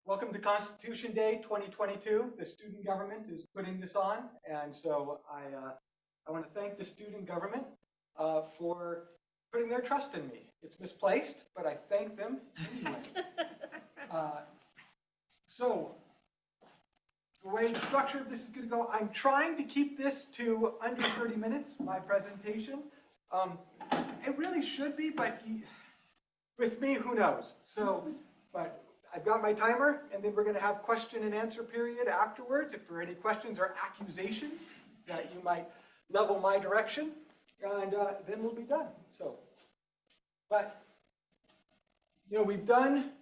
Welcome to Constitution Day 2022. The student government is putting this on, and so I want to thank the student government for putting their trust in me. It's misplaced, but I thank them anyway. So the way the structure of this is going to go, I'm trying to keep this to under 30 minutes, my presentation. It really should be, but with me, who knows? So, but I've got my timer, and then we're going to have question and answer period afterwards. If there are any questions or accusations that you might level my direction, and then we'll be done. So, but, we've done,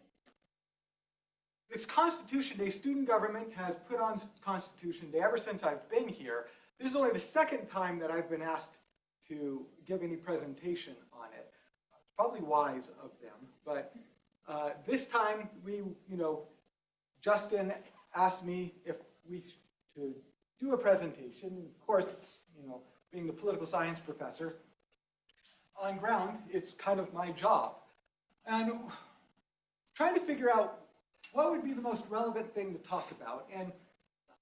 it's Constitution Day. Student government has put on Constitution Day ever since I've been here. This is only the second time that I've been asked to give any presentation on it. It's probably wise of them, but this time Justin asked me if we should do a presentation. Of course, being the political science professor, on ground, it's kind of my job. And trying to figure out what would be the most relevant thing to talk about. And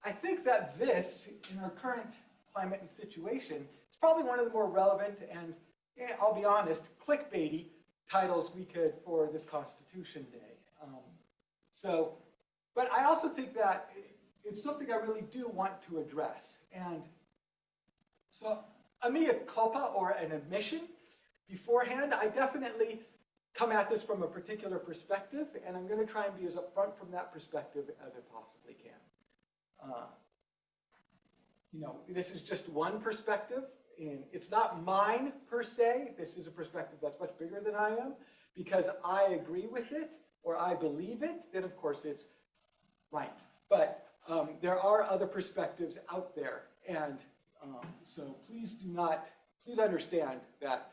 I think that this, in our current climate and situation, is probably one of the more relevant and, I'll be honest, clickbaity titles we could for this Constitution Day. But I also think that it's something I really do want to address. And so, a mea culpa, or an admission beforehand, I definitely come at this from a particular perspective, and I'm going to try and be as upfront from that perspective as I possibly can. This is just one perspective. And it's not mine per se. This is a perspective that's much bigger than I am. Because I agree with it or I believe it, then of course it's right. But there are other perspectives out there. And so please understand that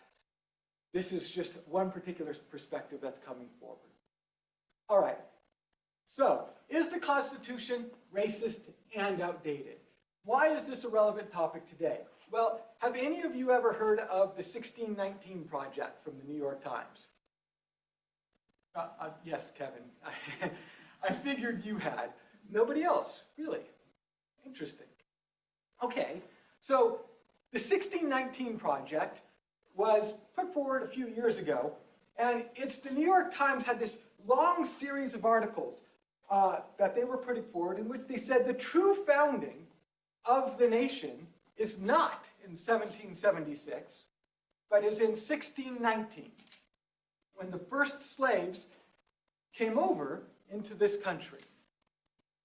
this is just one particular perspective that's coming forward. All right. So, is the Constitution racist and outdated? Why is this a relevant topic today? Well, have any of you ever heard of the 1619 Project from the New York Times? Yes, Kevin. I figured you had. Nobody else, really. Interesting. Okay, so the 1619 Project was put forward a few years ago, and the New York Times had this long series of articles that they were putting forward in which they said the true founding of the nation is not in 1776, but is in 1619, when the first slaves came over into this country.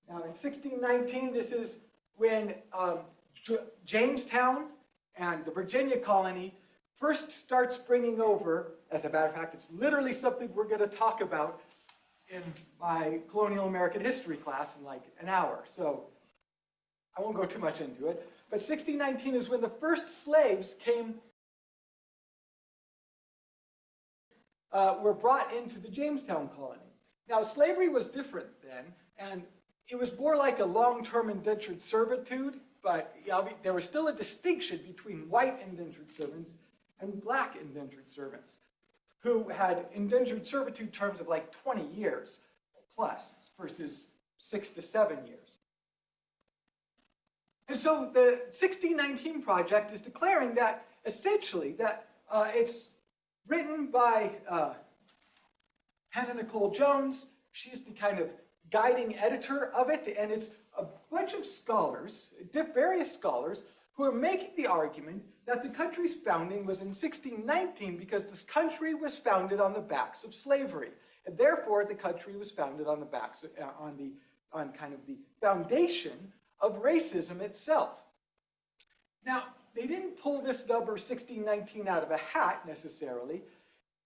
Now, in 1619, this is when Jamestown and the Virginia colony first starts bringing over, as a matter of fact, it's literally something we're going to talk about in my colonial American history class in like an hour, so I won't go too much into it. But 1619 is when the first slaves were brought into the Jamestown colony. Now, slavery was different then, and it was more like a long-term indentured servitude, but there was still a distinction between white indentured servants and black indentured servants, who had indentured servitude terms of like 20 years plus versus 6 to 7 years. And so the 1619 Project is declaring that, essentially, that it's written by Hannah Nicole Jones. She's the kind of guiding editor of it, and it's a bunch of scholars, various scholars, who are making the argument that the country's founding was in 1619 because this country was founded on the backs of slavery, and therefore the country was founded on the backs on kind of the foundation of racism itself. Now, they didn't pull this number 1619 out of a hat necessarily.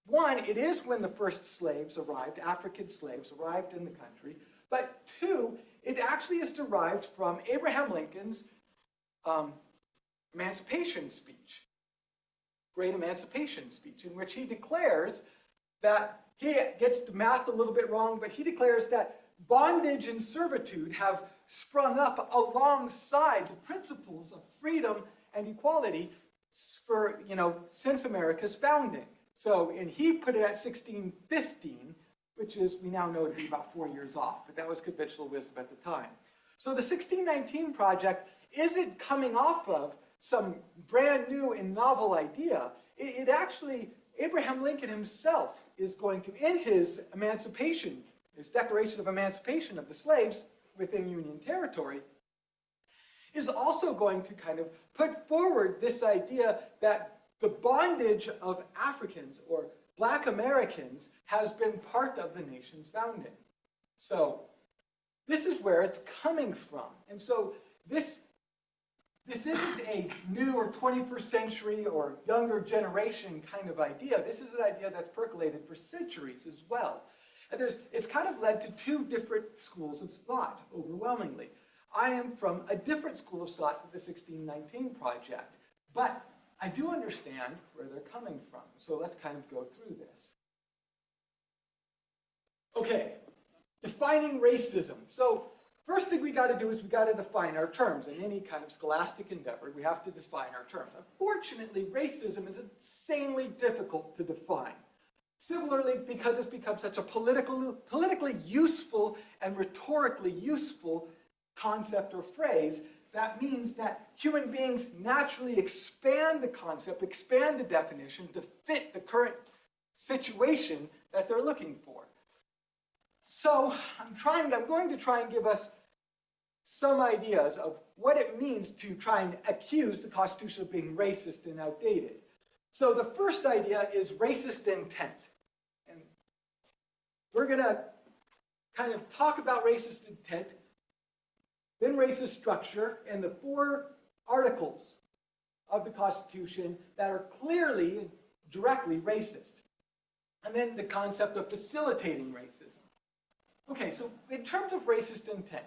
One, it is when the first slaves arrived, African slaves arrived in the country. But two, it actually is derived from Abraham Lincoln's emancipation speech, Great Emancipation Speech, in which he declares that, he gets the math a little bit wrong, but he declares that bondage and servitude have sprung up alongside the principles of freedom and equality for, since America's founding. So, and he put it at 1615, which which is, we now know to be about 4 years off, but that was conventional wisdom at the time. So the 1619 Project isn't coming off of some brand new and novel idea. It actually, Abraham Lincoln himself is going to, in his emancipation, his Declaration of Emancipation of the slaves within Union territory, is also going to kind of put forward this idea that the bondage of Africans or Black Americans has been part of the nation's founding. So this is where it's coming from. And so this isn't a new or 21st century or younger generation kind of idea. This is an idea that's percolated for centuries as well. And it's kind of led to two different schools of thought, overwhelmingly. I am from a different school of thought than the 1619 Project, but I do understand where they're coming from. So let's kind of go through this. Okay, defining racism. So first thing we got to do is we got to define our terms. In any kind of scholastic endeavor, we have to define our terms. Unfortunately, racism is insanely difficult to define. Similarly, because it's become such a politically useful and rhetorically useful concept or phrase, that means that human beings naturally expand the concept, expand the definition to fit the current situation that they're looking for. So I'm going to try and give us some ideas of what it means to try and accuse the Constitution of being racist and outdated. So the first idea is racist intent. And we're going to kind of talk about racist intent, then racist structure, and the 4 articles of the Constitution that are clearly and directly racist. And then the concept of facilitating racism. Okay, so in terms of racist intent,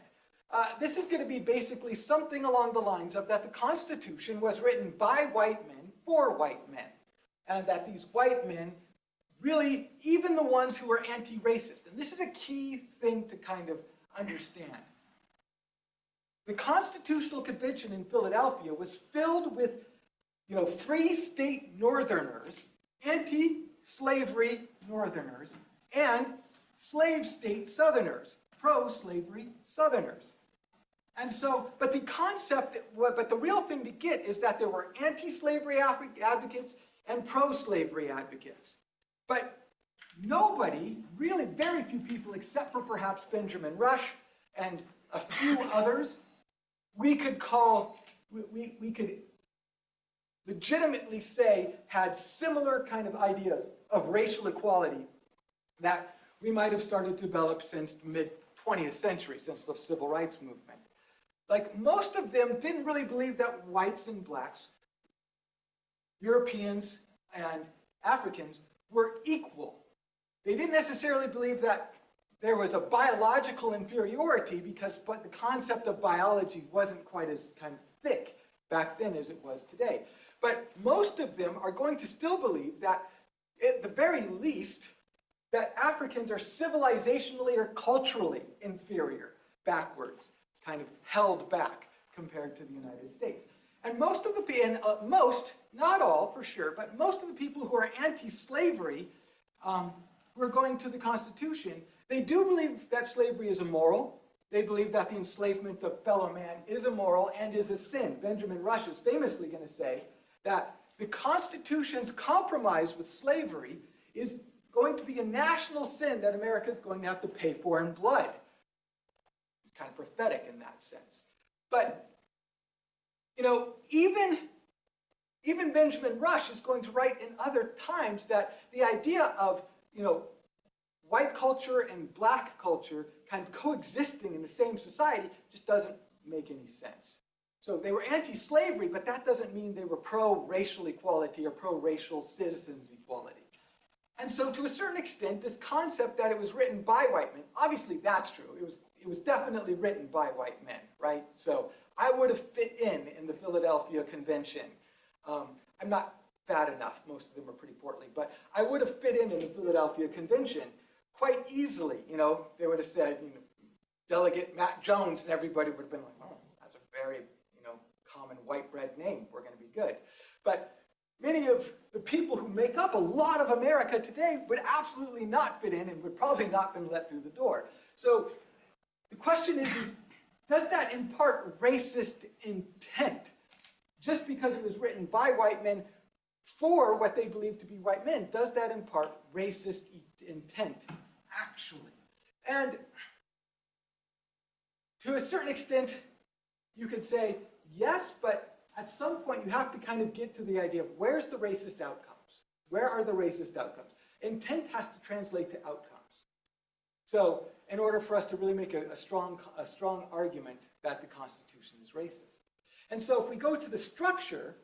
this is going to be basically something along the lines of that the Constitution was written by white men for white men. And that these white men really, even the ones who are anti-racist, and this is a key thing to kind of understand. The Constitutional Convention in Philadelphia was filled with, free state Northerners, anti-slavery Northerners, and slave state Southerners, pro-slavery Southerners. And so, but the real thing to get is that there were anti-slavery advocates and pro-slavery advocates. But nobody, really very few people, except for perhaps Benjamin Rush and a few others, we could legitimately say had similar kind of idea of racial equality that we might have started to develop since the mid-20th century, since the Civil Rights Movement. Like, most of them didn't really believe that whites and blacks, Europeans and Africans, were equal. They didn't necessarily believe that there was a biological inferiority but the concept of biology wasn't quite as kind of thick back then as it was today. But most of them are going to still believe that, at the very least, that Africans are civilizationally or culturally inferior, backwards, kind of held back compared to the United States. And most of not all for sure, but most of the people who are anti-slavery, who are going to the Constitution, they do believe that slavery is immoral. They believe that the enslavement of fellow man is immoral and is a sin. Benjamin Rush is famously going to say that the Constitution's compromise with slavery is going to be a national sin that America is going to have to pay for in blood. It's kind of prophetic in that sense. But, even Benjamin Rush is going to write in other times that the idea of, white culture and black culture kind of coexisting in the same society just doesn't make any sense. So they were anti-slavery, but that doesn't mean they were pro-racial equality or pro-racial citizens equality. And so to a certain extent, this concept that it was written by white men, obviously that's true. It was definitely written by white men, right? So I would have fit in the Philadelphia Convention. I'm not fat enough, most of them are pretty portly, but I would have fit in the Philadelphia Convention quite easily. They would have said, Delegate Matt Jones, and everybody would have been like, oh, that's a very, common white bread name. We're going to be good. But, many of the people who make up a lot of America today would absolutely not fit in and would probably not been let through the door. So the question is does that impart racist intent? Just because it was written by white men for what they believe to be white men, does that impart racist intent, actually? And to a certain extent, you could say yes, but at some point you have to kind of get to the idea of where's the racist outcomes? Where are the racist outcomes? Intent has to translate to outcomes. So in order for us to really make a strong argument that the Constitution is racist. And so if we go to the structure,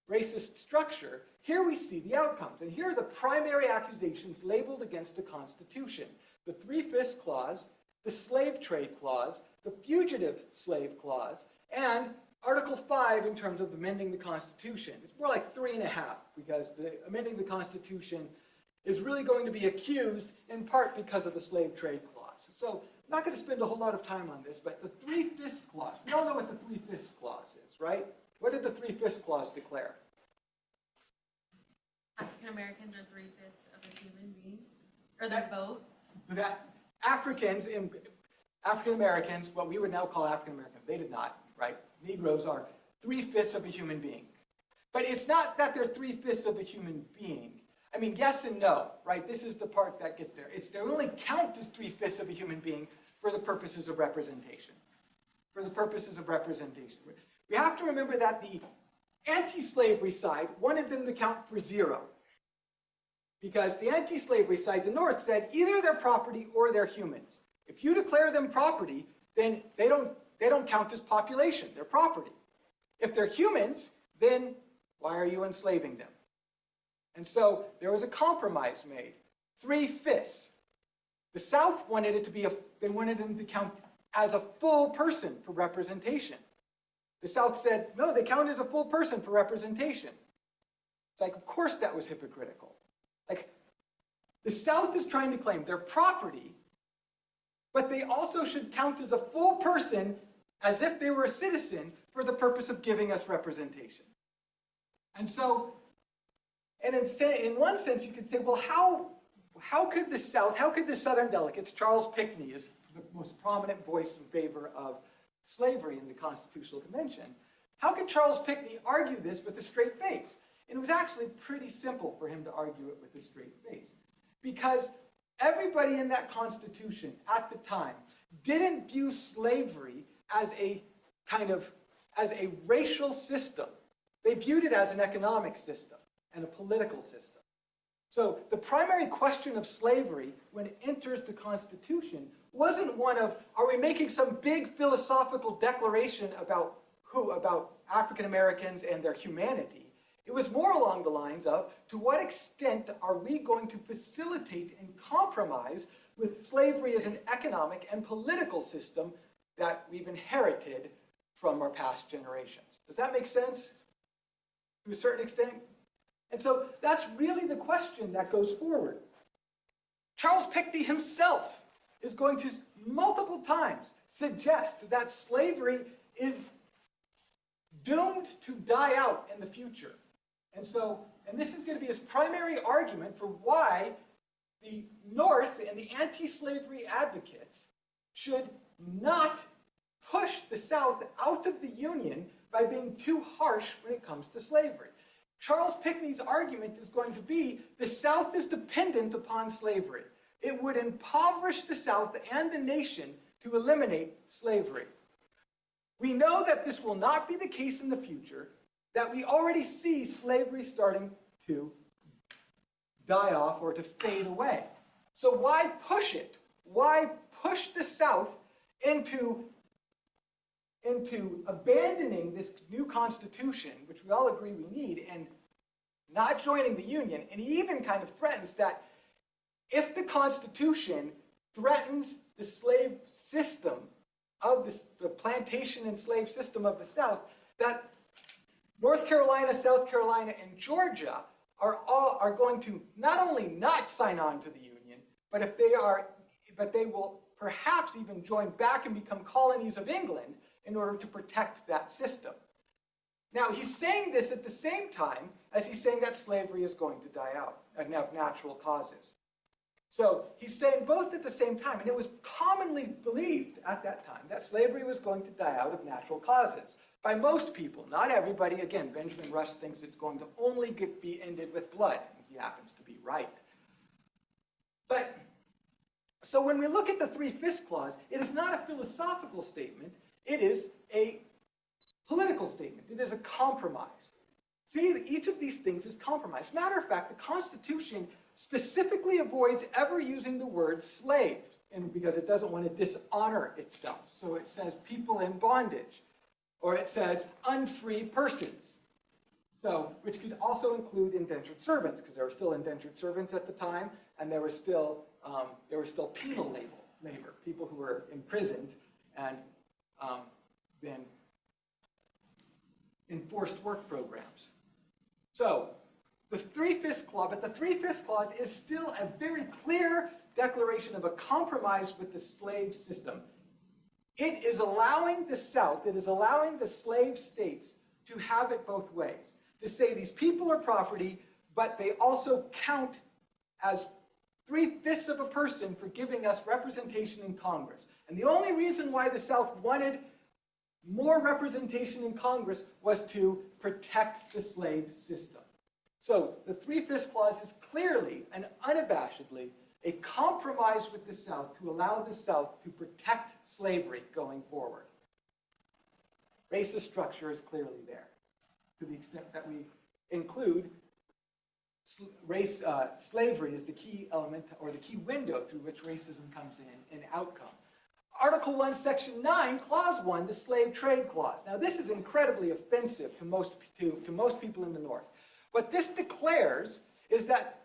racist structure, here we see the outcomes. And here are the primary accusations labeled against the Constitution. The Three-Fifths Clause, the Slave Trade Clause, the Fugitive Slave Clause, and Article 5 in terms of amending the Constitution. It's more like 3.5 because amending the Constitution is really going to be accused in part because of the Slave Trade Clause. So I'm not going to spend a whole lot of time on this, but the Three-Fifths Clause, we all know what the Three-Fifths Clause is, right? What did the Three-Fifths Clause declare? African Americans are 3/5 of a human being, or their vote. That African Americans, what we would now call African Americans, they did not, right? Negroes are 3/5 of a human being. But it's not that they're 3/5 of a human being. I mean, yes and no, right? This is the part that gets there. They only count as 3/5 of a human being for the purposes of representation. For the purposes of representation. We have to remember that the anti-slavery side wanted them to count for 0. Because the anti-slavery side, the North, said either they're property or they're humans. If you declare them property, then they don't count as population. They're property. If they're humans, then why are you enslaving them? And so there was a compromise made. 3/5. The South wanted it to be they wanted them to count as a full person for representation. The South said, no, they count as a full person for representation. It's like, of course that was hypocritical. Like, the South is trying to claim they're property, but they also should count as a full person as if they were a citizen for the purpose of giving us representation. And so, and in one sense you could say, well, how could the South, how could the Southern delegates, Charles Pinckney is the most prominent voice in favor of slavery in the Constitutional Convention, how could Charles Pinckney argue this with a straight face? And it was actually pretty simple for him to argue it with a straight face. Because everybody in that Constitution at the time didn't view slavery as a racial system. They viewed it as an economic system and a political system. So the primary question of slavery when it enters the Constitution wasn't one of, are we making some big philosophical declaration about African Americans and their humanity? It was more along the lines of, to what extent are we going to facilitate and compromise with slavery as an economic and political system that we've inherited from our past generations? Does that make sense? To a certain extent? And so that's really the question that goes forward. Charles Pinckney himself is going to multiple times suggest that slavery is doomed to die out in the future. And this is going to be his primary argument for why the North and the anti-slavery advocates should not push the South out of the Union by being too harsh when it comes to slavery. Charles Pinckney's argument is going to be the South is dependent upon slavery. It would impoverish the South and the nation to eliminate slavery. We know that this will not be the case in the future, that we already see slavery starting to die off or to fade away. So why push it? Why push the South into abandoning this new Constitution, which we all agree we need, and not joining the Union? And he even kind of threatens that if the Constitution threatens the slave system of the plantation and slave system of the South, that North Carolina, South Carolina, and Georgia are going to not only not sign on to the Union, but they will perhaps even join back and become colonies of England in order to protect that system. Now, he's saying this at the same time as he's saying that slavery is going to die out and have natural causes. So he's saying both at the same time, and it was commonly believed at that time that slavery was going to die out of natural causes by most people, not everybody. Again, Benjamin Rush thinks it's going to only be ended with blood, and he happens to be right. But so when we look at the Three-Fifths Clause, it is not a philosophical statement, it is a political statement. It is a compromise. See, each of these things is compromise. Matter of fact, the Constitution specifically avoids ever using the word slave, and because it doesn't want to dishonor itself. So it says people in bondage, or it says unfree persons. So, which could also include indentured servants, because there were still indentured servants at the time, and there was still penal labor, people who were imprisoned and then enforced work programs. So, the Three-Fifths Clause, but the Three-Fifths Clause is still a very clear declaration of a compromise with the slave system. It is allowing the South, it is allowing the slave states to have it both ways. To say these people are property, but they also count as 3/5 of a person for giving us representation in Congress. And the only reason why the South wanted more representation in Congress was to protect the slave system. So the Three-Fifths Clause is clearly and unabashedly a compromise with the South to allow the South to protect slavery going forward. Racist structure is clearly there, to the extent that we include slavery is the key element or the key window through which racism comes in outcome. Article 1, Section 9, Clause 1, the Slave Trade Clause. Now, this is incredibly offensive to most people in the North. What this declares is that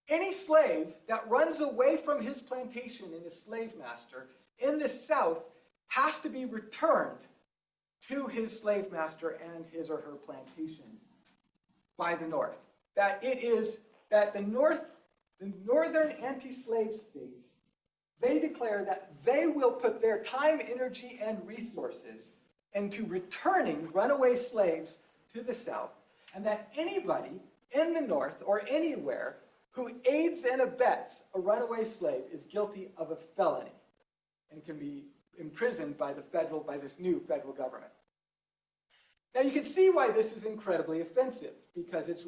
any slave that runs away from his plantation and his slave master in the South has to be returned to his slave master and his or her plantation by the North. That it is that the northern anti-slave states, they declare that they will put their time, energy, and resources into returning runaway slaves to the South, and that anybody in the North or anywhere who aids and abets a runaway slave is guilty of a felony and can be imprisoned by this new federal government. Now you can see why this is incredibly offensive, because it's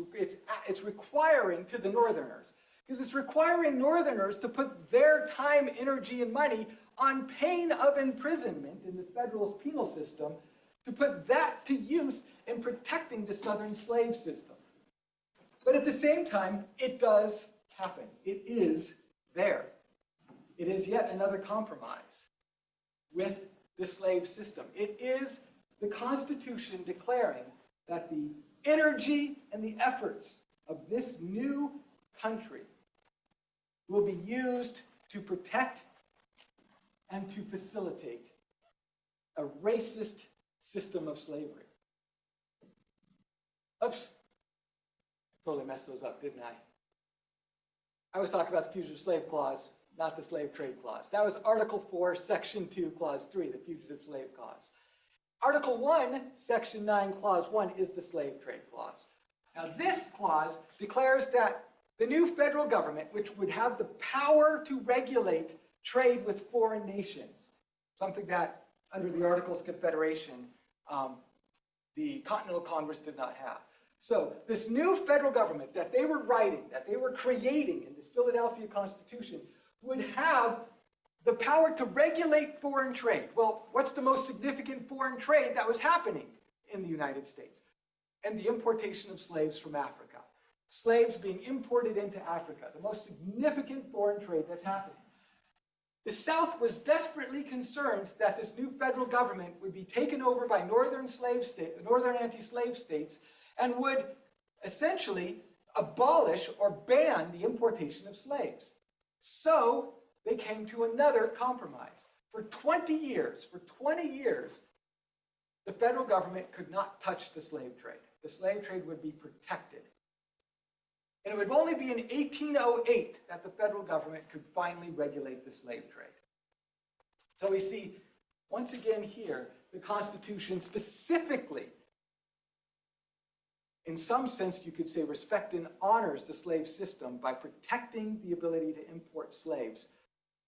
requiring to the Northerners, because it's requiring Northerners to put their time, energy, and money on pain of imprisonment in the Federalist penal system, to put that to use in protecting the Southern slave system. But at the same time, it does happen. It is there. It is yet another compromise with the slave system. It is the Constitution declaring that the energy and the efforts of this new country will be used to protect and to facilitate a racist system of slavery. Oops. Totally messed those up, didn't I? I was talking about the Fugitive Slave Clause, not the Slave Trade Clause. That was Article 4, Section 2, Clause 3, the Fugitive Slave Clause. Article 1, Section 9, Clause 1 is the Slave Trade Clause. Now this clause declares that the new federal government, which would have the power to regulate trade with foreign nations, something that under the Articles of Confederation, the Continental Congress did not have. So this new federal government that they were writing, that they were creating in this Philadelphia Constitution, would have the power to regulate foreign trade. Well, what's the most significant foreign trade that was happening in the United States? And the importation of slaves from Africa. Slaves being imported into Africa, the most significant foreign trade that's happening. The South was desperately concerned that this new federal government would be taken over by northern anti-slave states and would essentially abolish or ban the importation of slaves. So they came to another compromise. For 20 years, the federal government could not touch the slave trade. The slave trade would be protected. And it would only be in 1808 that the federal government could finally regulate the slave trade. So we see once again here, the Constitution specifically, in some sense, you could say, respects and honors the slave system by protecting the ability to import slaves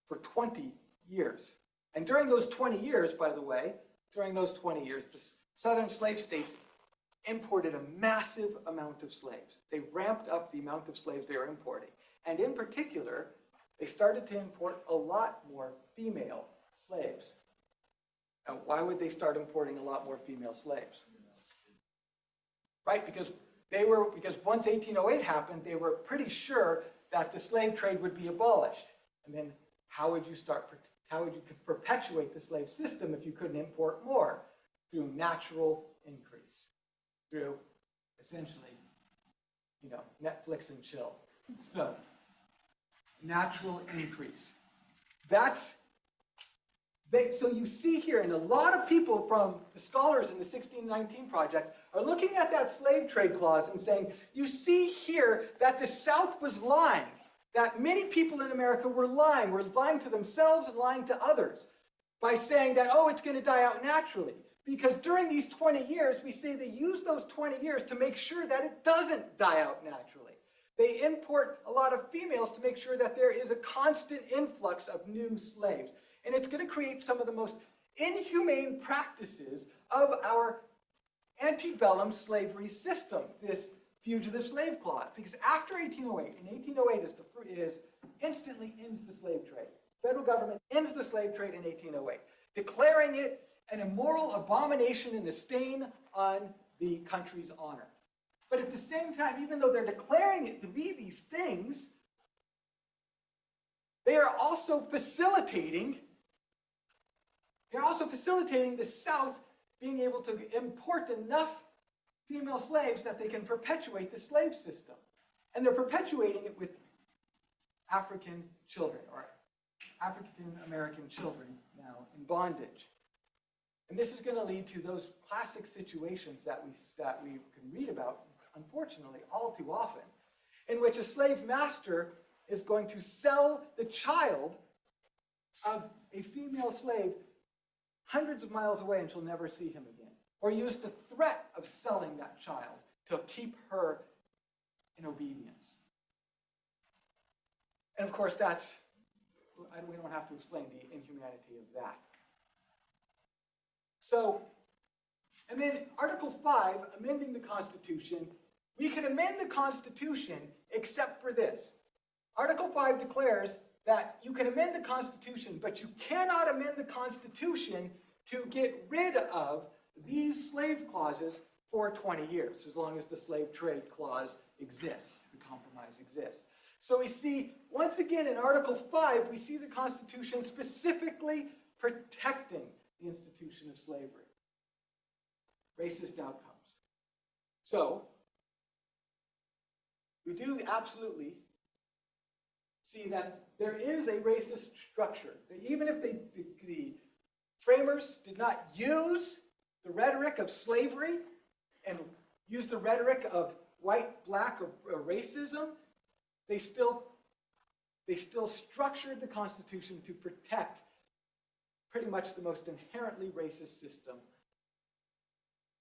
for 20 years. And during those 20 years, by the way, during those 20 years, the southern slave states imported a massive amount of slaves. They ramped up the amount of slaves they were importing. And in particular, they started to import a lot more female slaves. Now, why would they start importing a lot more female slaves? Right, because once 1808 happened, they were pretty sure that the slave trade would be abolished. And then how would you perpetuate the slave system if you couldn't import more? Through natural increase, through essentially, Netflix and chill. So, natural increase. So you see here, and a lot of people from the scholars in the 1619 Project are looking at that slave trade clause and saying, you see here that the South was lying, that many people in America were lying to themselves and lying to others by saying that, oh, it's going to die out naturally. Because during these 20 years, we see they use those 20 years to make sure that it doesn't die out naturally. They import a lot of females to make sure that there is a constant influx of new slaves. And it's going to create some of the most inhumane practices of our antebellum slavery system, this fugitive slave clause. Because after 1808, and 1808 instantly ends the slave trade. Federal government ends the slave trade in 1808, declaring it an immoral abomination and a stain on the country's honor. But at the same time, even though they're declaring it to be these things, they are also facilitating the South being able to import enough female slaves that they can perpetuate the slave system. And they're perpetuating it with African children, or African American children now in bondage. And this is going to lead to those classic situations that we can read about, unfortunately, all too often, in which a slave master is going to sell the child of a female slave hundreds of miles away and she'll never see him again. Or use the threat of selling that child to keep her in obedience. And of course, we don't have to explain the inhumanity of that. So, and then Article 5, amending the Constitution, we can amend the Constitution except for this. Article 5 declares that you can amend the Constitution, but you cannot amend the Constitution to get rid of these slave clauses for 20 years, as long as the slave trade clause exists, the compromise exists. So we see, once again, in Article 5, we see the Constitution specifically protecting the institution of slavery. Racist outcomes. So, we do absolutely see that there is a racist structure. That even if the framers did not use the rhetoric of slavery and use the rhetoric of white, black, or racism, they still structured the Constitution to protect pretty much the most inherently racist system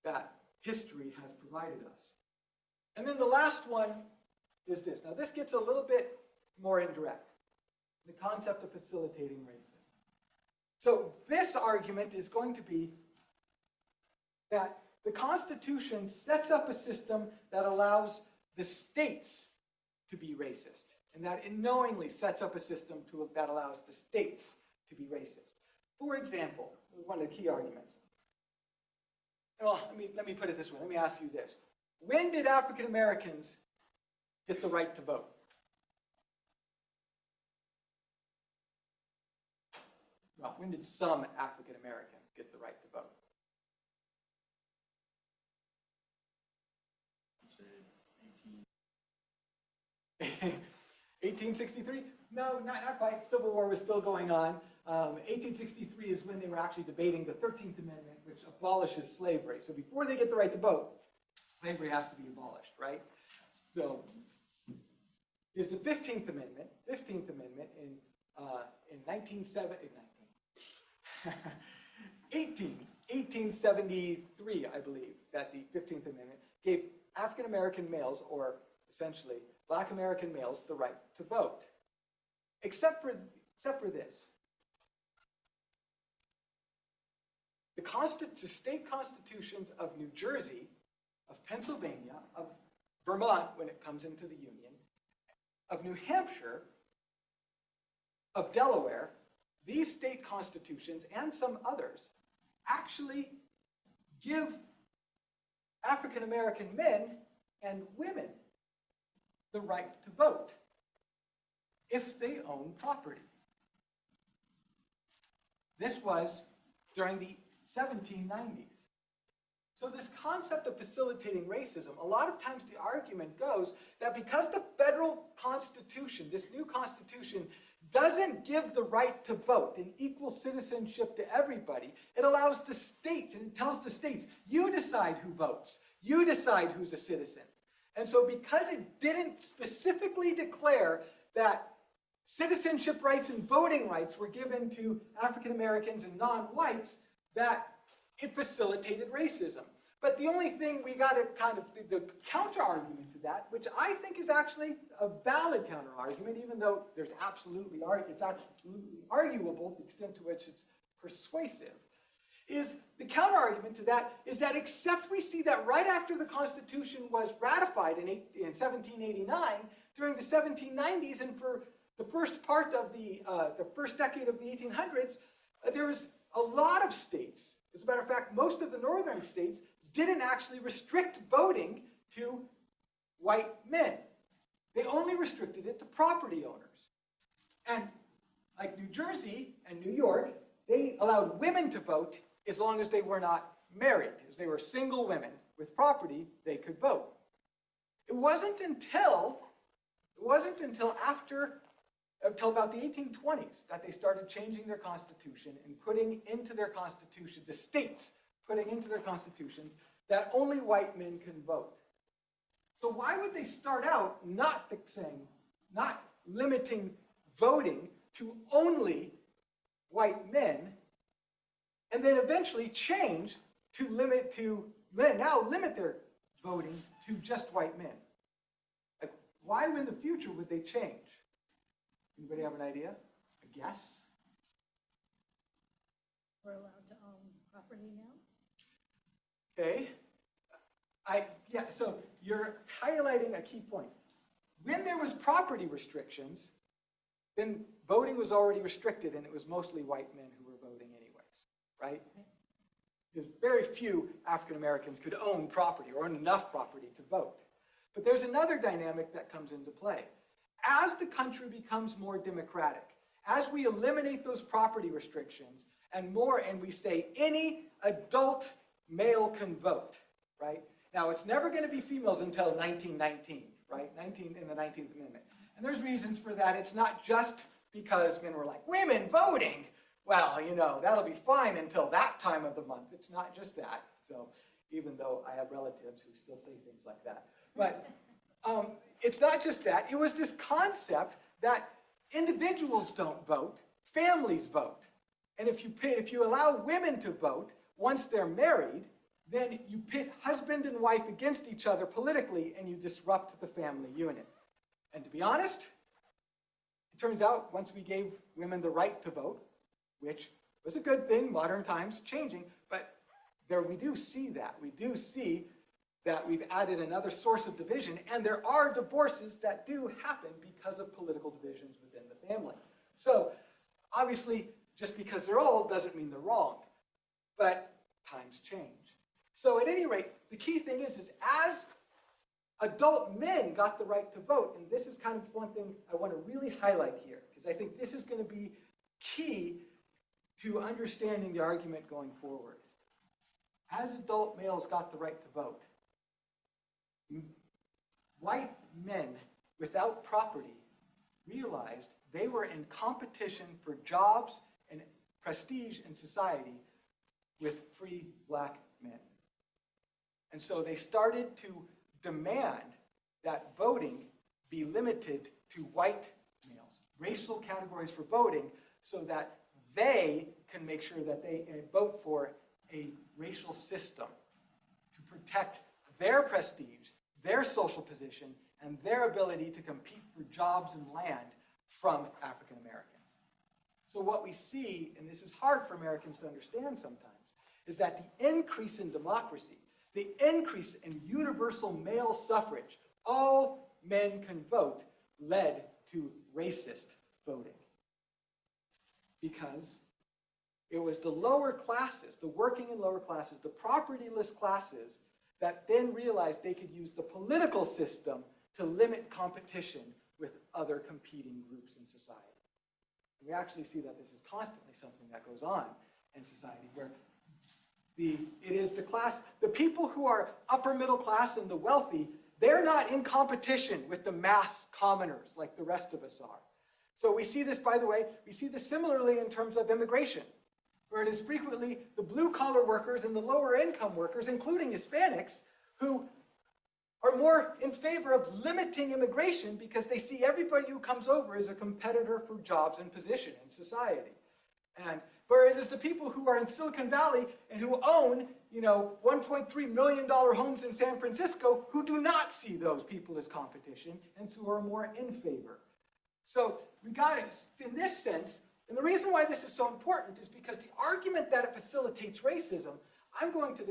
that history has provided us. And then the last one is this. Now this gets a little bit more indirect. The concept of facilitating racism. So this argument is going to be that the Constitution sets up a system that allows the states to be racist, and that it knowingly sets up a system that allows the states to be racist. For example, one of the key arguments. Well, let me put it this way. Let me ask you this. When did African Americans get the right to vote? Well, when did some African Americans get the right to vote? 1863? No, not quite. Civil War was still going on. 1863 is when they were actually debating the 13th Amendment, which abolishes slavery. So before they get the right to vote, slavery has to be abolished, right? So there's the 15th Amendment. 15th Amendment in 1873, I believe, that the 15th Amendment gave African American males, or essentially Black American males, the right to vote. Except for this. The state constitutions of New Jersey, of Pennsylvania, of Vermont when it comes into the Union, of New Hampshire, of Delaware, these state constitutions and some others actually give African American men and women the right to vote if they own property. This was during the 1790s. So this concept of facilitating racism, a lot of times the argument goes that because the federal constitution, this new constitution, doesn't give the right to vote and equal citizenship to everybody, it allows the states, and it tells the states, you decide who votes, you decide who's a citizen. And so because it didn't specifically declare that citizenship rights and voting rights were given to African Americans and non-whites, that it facilitated racism. But the only thing we got to kind of, the counter-argument to that, which I think is actually a valid counter-argument, even though it's absolutely arguable the extent to which it's persuasive, is the counter-argument to that is that except we see that right after the Constitution was ratified in 1789, during the 1790s and for the first part of the first decade of the 1800s, there was a lot of states, as a matter of fact, most of the northern states didn't actually restrict voting to white men. They only restricted it to property owners. And like New Jersey and New York, they allowed women to vote as long as they were not married. As they were single women with property, they could vote. It wasn't until about the 1820s that they started changing their constitution and putting into their constitution, the states putting into their constitutions, that only white men can vote. So why would they start out not limiting voting to only white men, and then eventually change to limit their voting to just white men? Like, why in the future would they change? Anybody have an idea? A guess? We're allowed to own property now? Okay. So you're highlighting a key point. When there was property restrictions, then voting was already restricted, and it was mostly white men who were voting anyways, right? There's very few African Americans could own property or own enough property to vote. But there's another dynamic that comes into play. As the country becomes more democratic, as we eliminate those property restrictions and we say any adult male can vote, right? Now, it's never going to be females until 1919, right? In the 19th Amendment. And there's reasons for that. It's not just because men were like, women voting, well, that'll be fine until that time of the month. It's not just that. So even though I have relatives who still say things like that. But it's not just that. It was this concept that individuals don't vote, families vote. And if you allow women to vote once they're married, then you pit husband and wife against each other politically, and you disrupt the family unit. And to be honest, it turns out once we gave women the right to vote, which was a good thing, modern times changing, but there we do see that. We do see that we've added another source of division, and there are divorces that do happen because of political divisions within the family. So obviously, just because they're old doesn't mean they're wrong, but times change. So at any rate, the key thing is as adult men got the right to vote, and this is kind of one thing I want to really highlight here, because I think this is going to be key to understanding the argument going forward. As adult males got the right to vote, white men without property realized they were in competition for jobs and prestige in society with free black men. And so they started to demand that voting be limited to white males, racial categories for voting, so that they can make sure that they vote for a racial system to protect their prestige, their social position, and their ability to compete for jobs and land from African Americans. So what we see, and this is hard for Americans to understand sometimes, is that the increase in democracy, the increase in universal male suffrage, all men can vote, led to racist voting. Because it was the lower classes, the working and lower classes, the propertyless classes, that then realized they could use the political system to limit competition with other competing groups in society. We actually see that this is constantly something that goes on in society, where it is the people who are upper middle class and the wealthy, they're not in competition with the mass commoners like the rest of us are. So we see this, by the way, we see this similarly in terms of immigration, where it is frequently the blue-collar workers and the lower-income workers, including Hispanics, who are more in favor of limiting immigration because they see everybody who comes over as a competitor for jobs and position in society. And whereas it's the people who are in Silicon Valley and who own, $1.3 million homes in San Francisco who do not see those people as competition and who are more in favor. So we got it in this sense, and the reason why this is so important is because the argument that it facilitates racism, I'm going to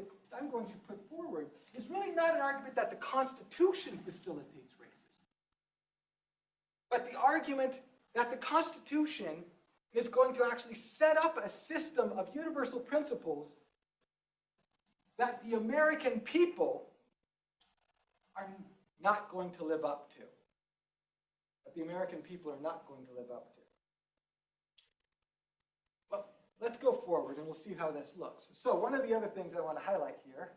put forward, is really not an argument that the Constitution facilitates racism, but the argument that the Constitution is going to actually set up a system of universal principles that the American people are not going to live up to. That the American people are not going to live up to. Well, let's go forward and we'll see how this looks. So one of the other things I want to highlight here,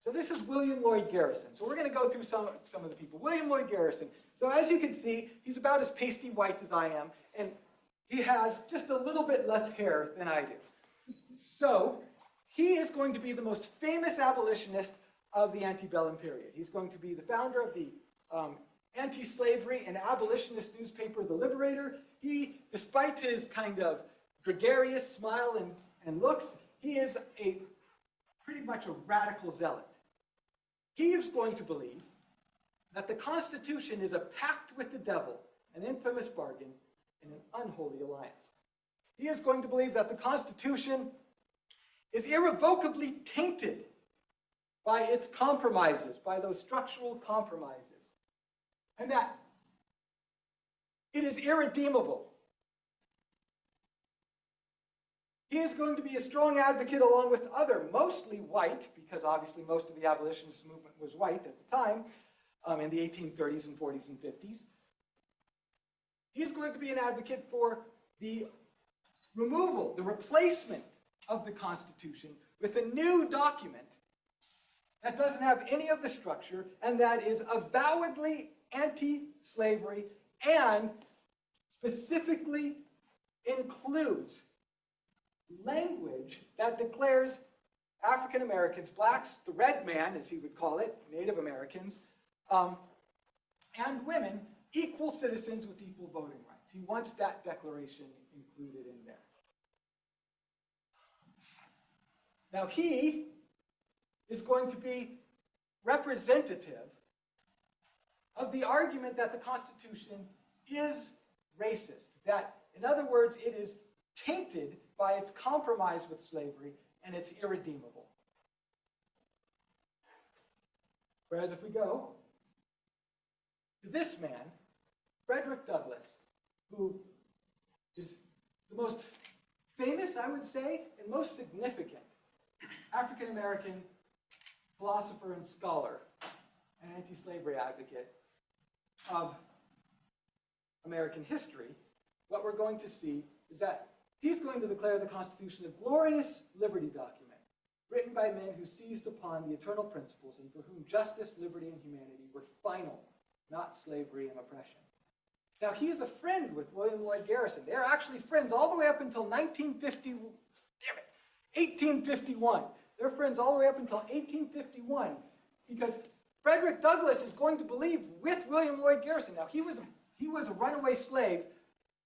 so this is William Lloyd Garrison. So we're going to go through some of the people. William Lloyd Garrison. So as you can see, he's about as pasty white as I am, and he has just a little bit less hair than I do. So he is going to be the most famous abolitionist of the antebellum period. He's going to be the founder of the anti-slavery and abolitionist newspaper, The Liberator. He, despite his kind of gregarious smile and looks, he is pretty much a radical zealot. He is going to believe that the Constitution is a pact with the devil, an infamous bargain, and an unholy alliance. He is going to believe that the Constitution is irrevocably tainted by its compromises, by those structural compromises, and that it is irredeemable. He is going to be a strong advocate along with other, mostly white, because obviously most of the abolitionist movement was white at the time, in the 1830s and 40s and 50s. He is going to be an advocate for the removal, the replacement of the Constitution with a new document that doesn't have any of the structure and that is avowedly anti-slavery and specifically includes language that declares African Americans, blacks, the red man, as he would call it, Native Americans, and women, equal citizens with equal voting rights. He wants that declaration included in there. Now he is going to be representative of the argument that the Constitution is racist. That, in other words, it is tainted by its compromise with slavery and it's irredeemable. Whereas if we go to this man, Frederick Douglass, who is the most famous, I would say, and most significant African-American philosopher and scholar and anti-slavery advocate of American history, what we're going to see is that he's going to declare the Constitution a glorious liberty document, written by men who seized upon the eternal principles and for whom justice, liberty, and humanity were final, not slavery and oppression. Now, he is a friend with William Lloyd Garrison. They're actually friends all the way up until 1851. They're friends all the way up until 1851 because Frederick Douglass is going to believe with William Lloyd Garrison. Now, he was a runaway slave.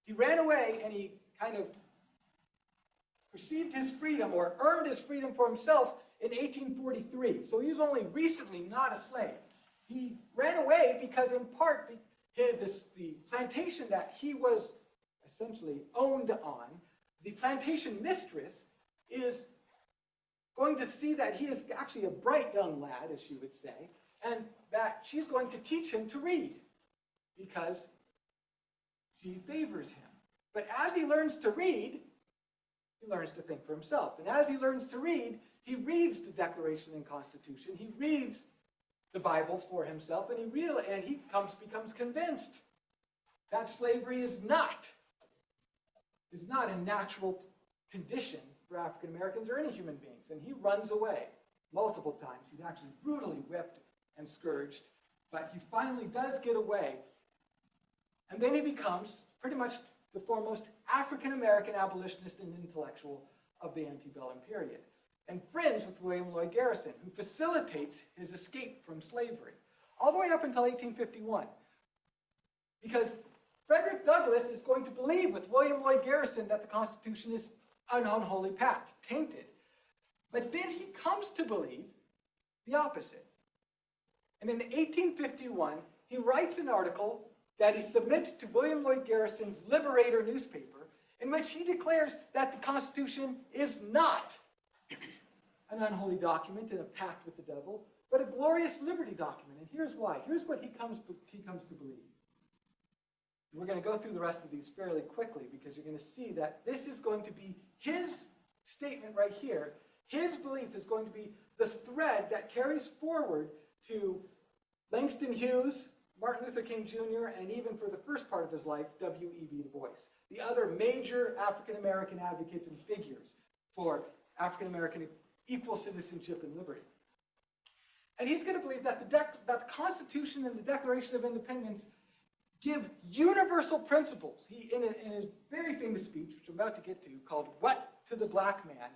He ran away and he kind of received his freedom or earned his freedom for himself in 1843. So he was only recently not a slave. He ran away because, in part, the plantation that he was essentially owned on, the plantation mistress is going to see that he is actually a bright young lad, as she would say, and that she's going to teach him to read because she favors him. But as he learns to read, he learns to think for himself. And as he learns to read, he reads the Declaration and Constitution. He reads the Bible for himself, and he becomes convinced that slavery is not a natural condition for African Americans or any human beings. And he runs away multiple times. He's actually brutally whipped and scourged, but he finally does get away. And then he becomes pretty much the foremost African American abolitionist and intellectual of the antebellum period, and friends with William Lloyd Garrison, who facilitates his escape from slavery, all the way up until 1851. Because Frederick Douglass is going to believe with William Lloyd Garrison that the Constitution is an unholy pact, tainted. But then he comes to believe the opposite. And in 1851, he writes an article that he submits to William Lloyd Garrison's Liberator newspaper, in which he declares that the Constitution is not an unholy document and a pact with the devil, but a glorious liberty document. And here's why. Here's what he comes to believe. We're going to go through the rest of these fairly quickly because you're going to see that this is going to be his statement right here. His belief is going to be the thread that carries forward to Langston Hughes, Martin Luther King Jr., and even for the first part of his life, W.E.B. Du Bois, the other major African-American advocates and figures for African-American equal citizenship and liberty. And he's going to believe that the Constitution and the Declaration of Independence give universal principles. He, in his very famous speech, which I'm about to get to, called What to the Black Man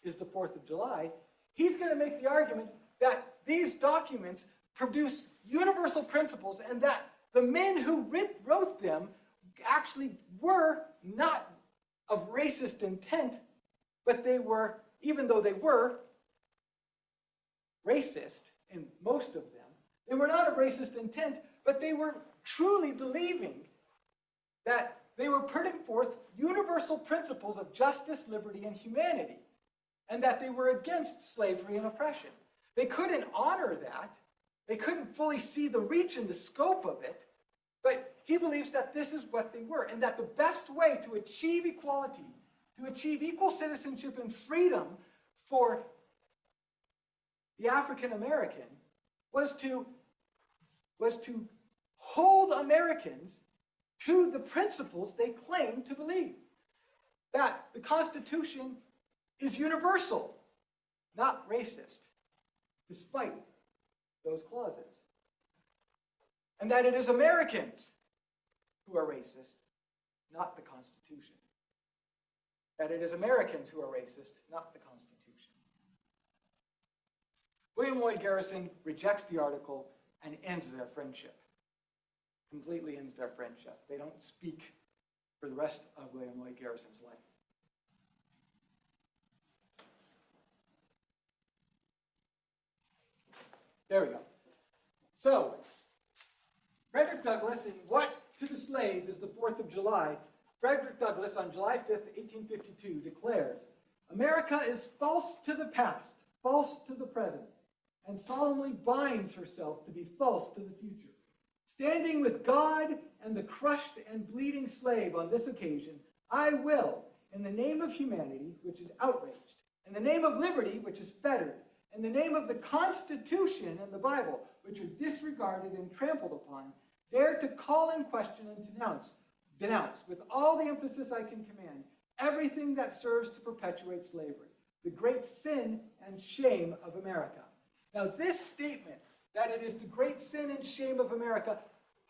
is the 4th of July, he's going to make the argument that these documents produce universal principles and that the men who wrote them actually were not of racist intent, but they were, even though they were racist in most of them, they were not of racist intent, but they were truly believing that they were putting forth universal principles of justice, liberty, and humanity, and that they were against slavery and oppression. They couldn't honor that. They couldn't fully see the reach and the scope of it, but he believes that this is what they were, and that the best way to achieve equality, to achieve equal citizenship and freedom for the African American was to hold Americans to the principles they claim to believe. That the Constitution is universal, not racist, despite those clauses. And that it is Americans who are racist, not the Constitution. That it is Americans who are racist, not the Constitution. William Lloyd Garrison rejects the article and ends their friendship. Completely ends their friendship. They don't speak for the rest of William Lloyd Garrison's life. There we go. So, Frederick Douglass in What to the Slave is the 4th of July. Frederick Douglass on July 5th, 1852 declares, America is false to the past, false to the present, and solemnly binds herself to be false to the future. Standing with God and the crushed and bleeding slave on this occasion, I will, in the name of humanity, which is outraged, in the name of liberty, which is fettered, in the name of the Constitution and the Bible, which are disregarded and trampled upon, dare to call in question and denounce with all the emphasis I can command everything that serves to perpetuate slavery, the great sin and shame of America. Now, this statement, that it is the great sin and shame of America,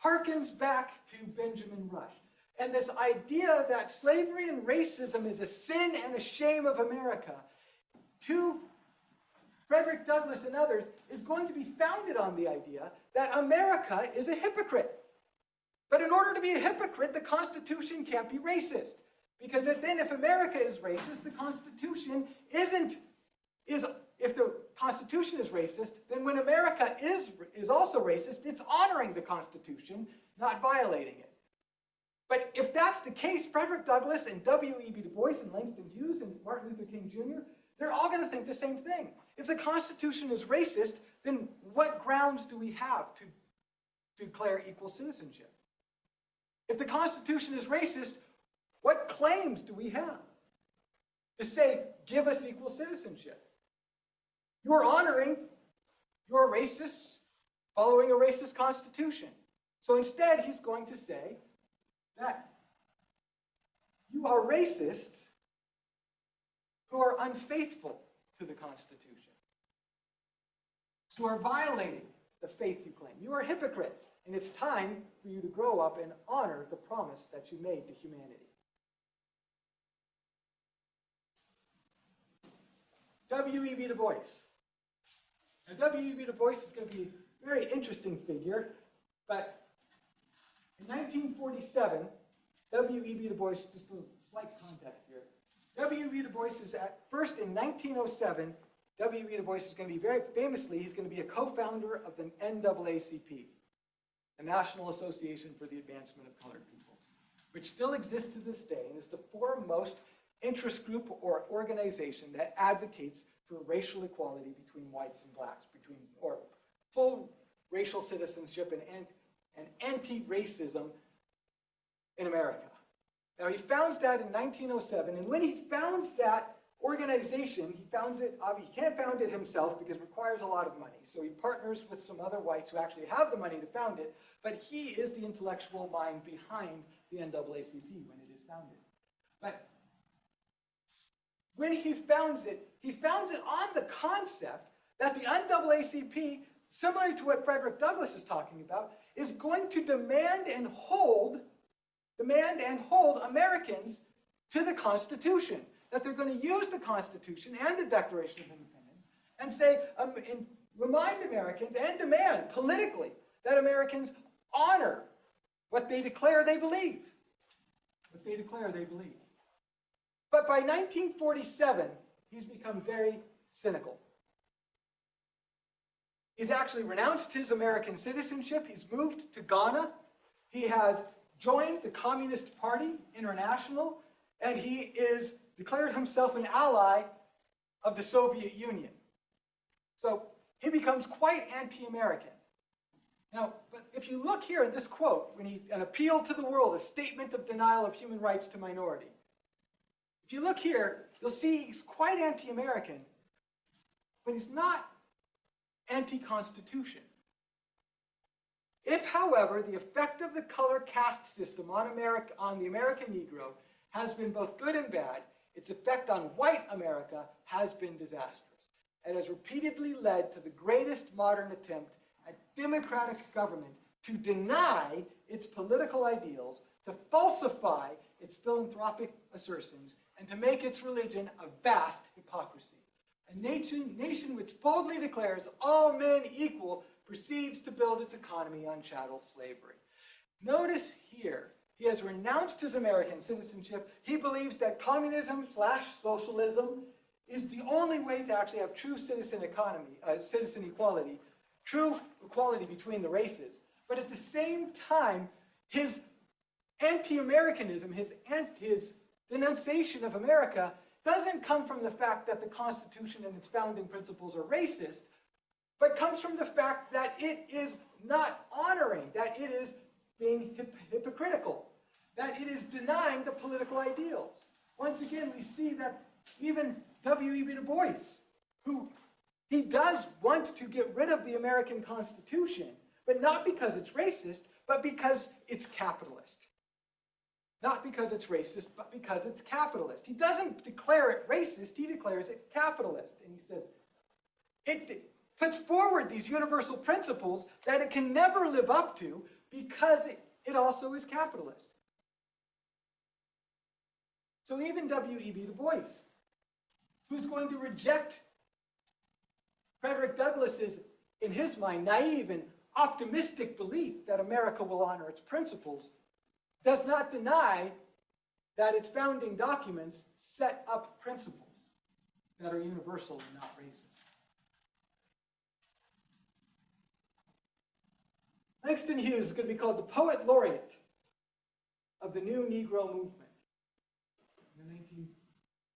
harkens back to Benjamin Rush. And this idea that slavery and racism is a sin and a shame of America, to Frederick Douglass and others, is going to be founded on the idea that America is a hypocrite. But in order to be a hypocrite, the Constitution can't be racist. Because then if America is racist, the Constitution if the Constitution is racist, then when America is also racist, it's honoring the Constitution, not violating it. But if that's the case, Frederick Douglass and W.E.B. Du Bois and Langston Hughes and Martin Luther King Jr., they're all going to think the same thing. If the Constitution is racist, then what grounds do we have to declare equal citizenship? If the Constitution is racist, what claims do we have to say, give us equal citizenship? You're honoring your racists following a racist Constitution. So instead, he's going to say that you are racists who are unfaithful to the Constitution, who are violating the faith you claim. You are hypocrites, and it's time for you to grow up and honor the promise that you made to humanity. W.E.B. Du Bois. Now, W.E.B. Du Bois is going to be a very interesting figure, but in 1947, W.E.B. Du Bois, just a slight context here, W.E.B. Du Bois is first in 1907, W.E.B. Du Bois is going to be very famously, he's going to be a co-founder of the NAACP, the National Association for the Advancement of Colored People, which still exists to this day and is the foremost interest group or organization that advocates for racial equality between whites and blacks, or full racial citizenship and anti-racism in America. Now, he founds that in 1907, and when he founds that organization, he can't found it himself because it requires a lot of money. So he partners with some other whites who actually have the money to found it, but he is the intellectual mind behind the NAACP when it is founded. But when he founds it on the concept that the NAACP, similar to what Frederick Douglass is talking about, is going to demand and hold Americans to the Constitution. That they're going to use the Constitution and the Declaration of Independence and say, and remind Americans and demand politically that Americans honor what they declare they believe. What they declare they believe. But by 1947, he's become very cynical. He's actually renounced his American citizenship. He's moved to Ghana. He has joined the Communist Party International, and he is declared himself an ally of the Soviet Union. So he becomes quite anti-American. Now, but if you look here at this quote, an appeal to the world, a statement of denial of human rights to minority. If you look here, you'll see he's quite anti-American, but he's not anti-Constitution. If, however, the effect of the color caste system on the American Negro has been both good and bad, its effect on white America has been disastrous. It has repeatedly led to the greatest modern attempt at democratic government to deny its political ideals, to falsify its philanthropic assertions, and to make its religion a vast hypocrisy. A nation which boldly declares all men equal proceeds to build its economy on chattel slavery. Notice here, he has renounced his American citizenship. He believes that communism/socialism is the only way to actually have true citizen equality, true equality between the races. But at the same time, his anti-Americanism, his denunciation of America, doesn't come from the fact that the Constitution and its founding principles are racist, but comes from the fact that it is not honoring, that it is being hypocritical, that it is denying the political ideals. Once again, we see that even W.E.B. Du Bois, who he does want to get rid of the American Constitution, but not because it's racist, but because it's capitalist. Not because it's racist, but because it's capitalist. He doesn't declare it racist, he declares it capitalist. And he says, it puts forward these universal principles that it can never live up to because it also is capitalist. So even W.E.B. Du Bois, who's going to reject Frederick Douglass's, in his mind, naive and optimistic belief that America will honor its principles, does not deny that its founding documents set up principles that are universal and not racist. Langston Hughes is going to be called the poet laureate of the new Negro movement in the 19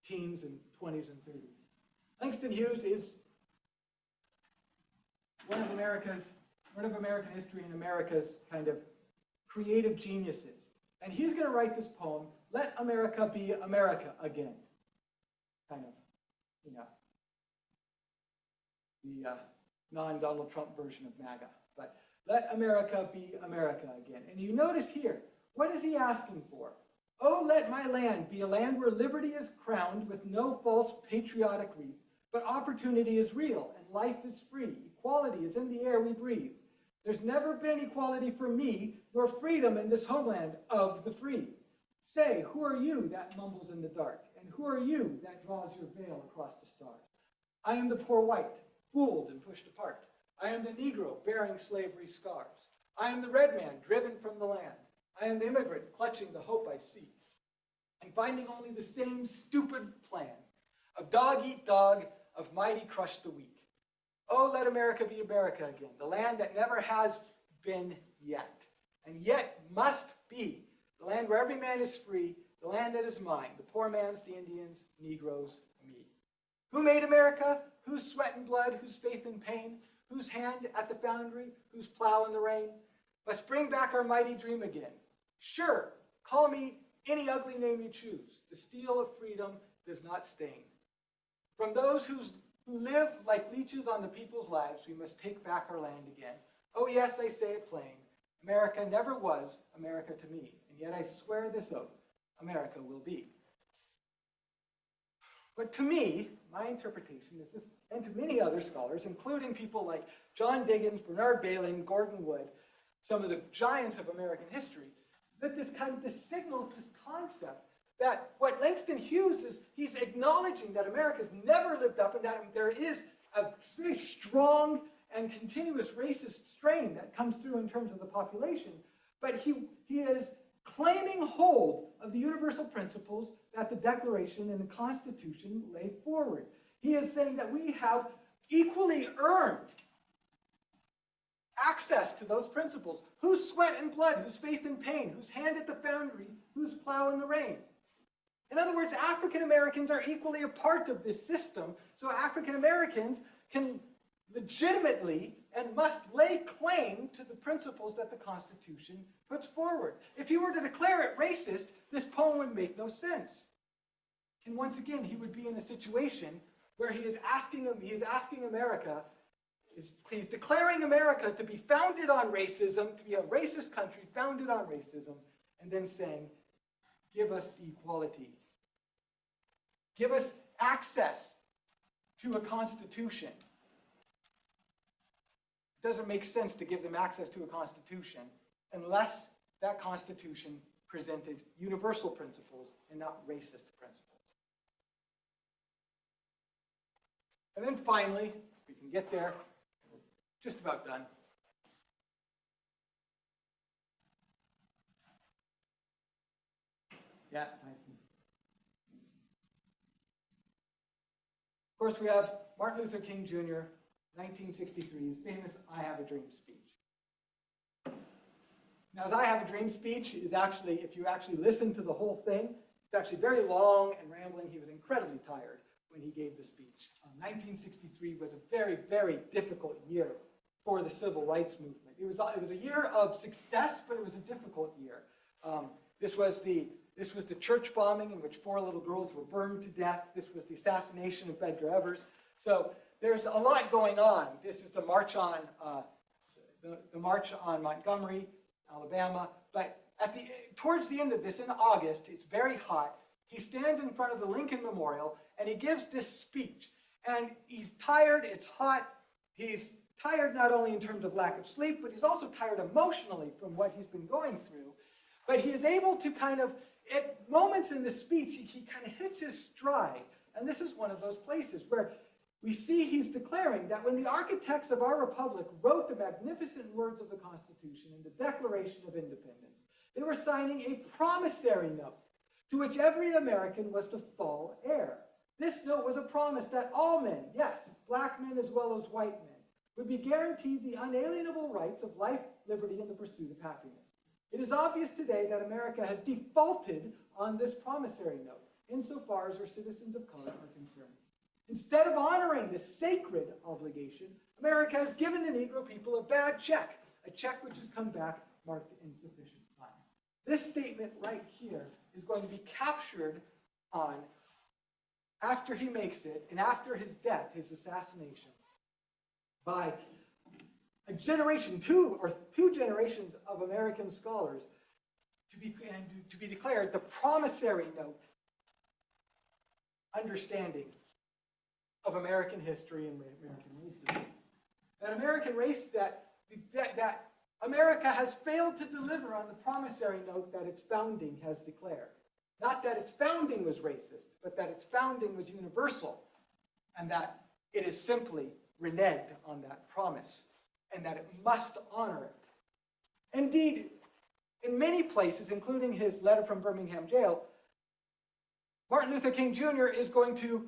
teens and 20s and 30s. Langston Hughes is one of American history and America's kind of creative geniuses. And he's going to write this poem, Let America Be America Again. Kind of, the non-Donald Trump version of MAGA. But let America be America again. And you notice here, what is he asking for? Oh, let my land be a land where liberty is crowned with no false patriotic wreath, but opportunity is real and life is free. Equality is in the air we breathe. There's never been equality for me, nor freedom in this homeland of the free. Say, who are you that mumbles in the dark? And who are you that draws your veil across the stars? I am the poor white, fooled and pushed apart. I am the Negro bearing slavery's scars. I am the red man driven from the land. I am the immigrant clutching the hope I see, and finding only the same stupid plan of dog eat dog, of mighty crush the weak. Oh, let America be America again, the land that never has been yet, and yet must be, the land where every man is free, the land that is mine, the poor man's, the Indians, Negroes, me. Who made America? Whose sweat and blood, whose faith and pain, whose hand at the foundry, whose plow in the rain, must bring back our mighty dream again. Sure, call me any ugly name you choose. The steel of freedom does not stain. From those who live like leeches on the people's lives, we must take back our land again. Oh yes, I say it plain. America never was America to me, and yet I swear this oath, America will be. But to me, my interpretation is this, and to many other scholars, including people like John Diggins, Bernard Bailyn, Gordon Wood, some of the giants of American history, that this signals this concept that what Langston Hughes is, he's acknowledging that America's never lived up and that there is a very strong and continuous racist strain that comes through in terms of the population, but he is claiming hold of the universal principles that the Declaration and the Constitution lay forward. He is saying that we have equally earned access to those principles. Whose sweat and blood, whose faith and pain, whose hand at the foundry, whose plow in the rain. In other words, African Americans are equally a part of this system, so African Americans can legitimately and must lay claim to the principles that the Constitution puts forward. If he were to declare it racist, this poem would make no sense. And once again, he would be in a situation where he is asking America, he's declaring America to be founded on racism, to be a racist country founded on racism, and then saying, give us equality. Give us access to a constitution. It doesn't make sense to give them access to a constitution unless that constitution presented universal principles and not racist principles. And then finally, if we can get there, we're just about done. Yeah, nice. Of course, we have Martin Luther King Jr., 1963's famous I Have a Dream speech. Now, his I Have a Dream speech is actually, if you actually listen to the whole thing, it's actually very long and rambling. He was incredibly tired when he gave the speech. 1963 was a very, very difficult year for the civil rights movement. It was a year of success, but it was a difficult year. This was the church bombing in which 4 little girls were burned to death. This was the assassination of Edgar Evers. So there's a lot going on. This is the march on Montgomery, Alabama. But towards the end of this, in August, it's very hot. He stands in front of the Lincoln Memorial and he gives this speech. And he's tired. It's hot. He's tired not only in terms of lack of sleep, but he's also tired emotionally from what he's been going through. But he is able to kind of, at moments in the speech, he kind of hits his stride. And this is one of those places where we see he's declaring that when the architects of our republic wrote the magnificent words of the Constitution and the Declaration of Independence, they were signing a promissory note to which every American was to fall heir. This note was a promise that all men, yes, black men as well as white men, would be guaranteed the unalienable rights of life, liberty, and the pursuit of happiness. It is obvious today that America has defaulted on this promissory note, insofar as her citizens of color are concerned. Instead of honoring this sacred obligation, America has given the Negro people a bad check, a check which has come back marked insufficient funds. This statement right here is going to be captured on, after he makes it, and after his death, his assassination, by a generation, two generations of American scholars to be declared the promissory note understanding of American history and American racism. That American race, that America has failed to deliver on the promissory note that its founding has declared. Not that its founding was racist, but that its founding was universal, and that it is simply reneged on that promise, and that it must honor it. Indeed, in many places, including his letter from Birmingham jail, Martin Luther King Jr. is going to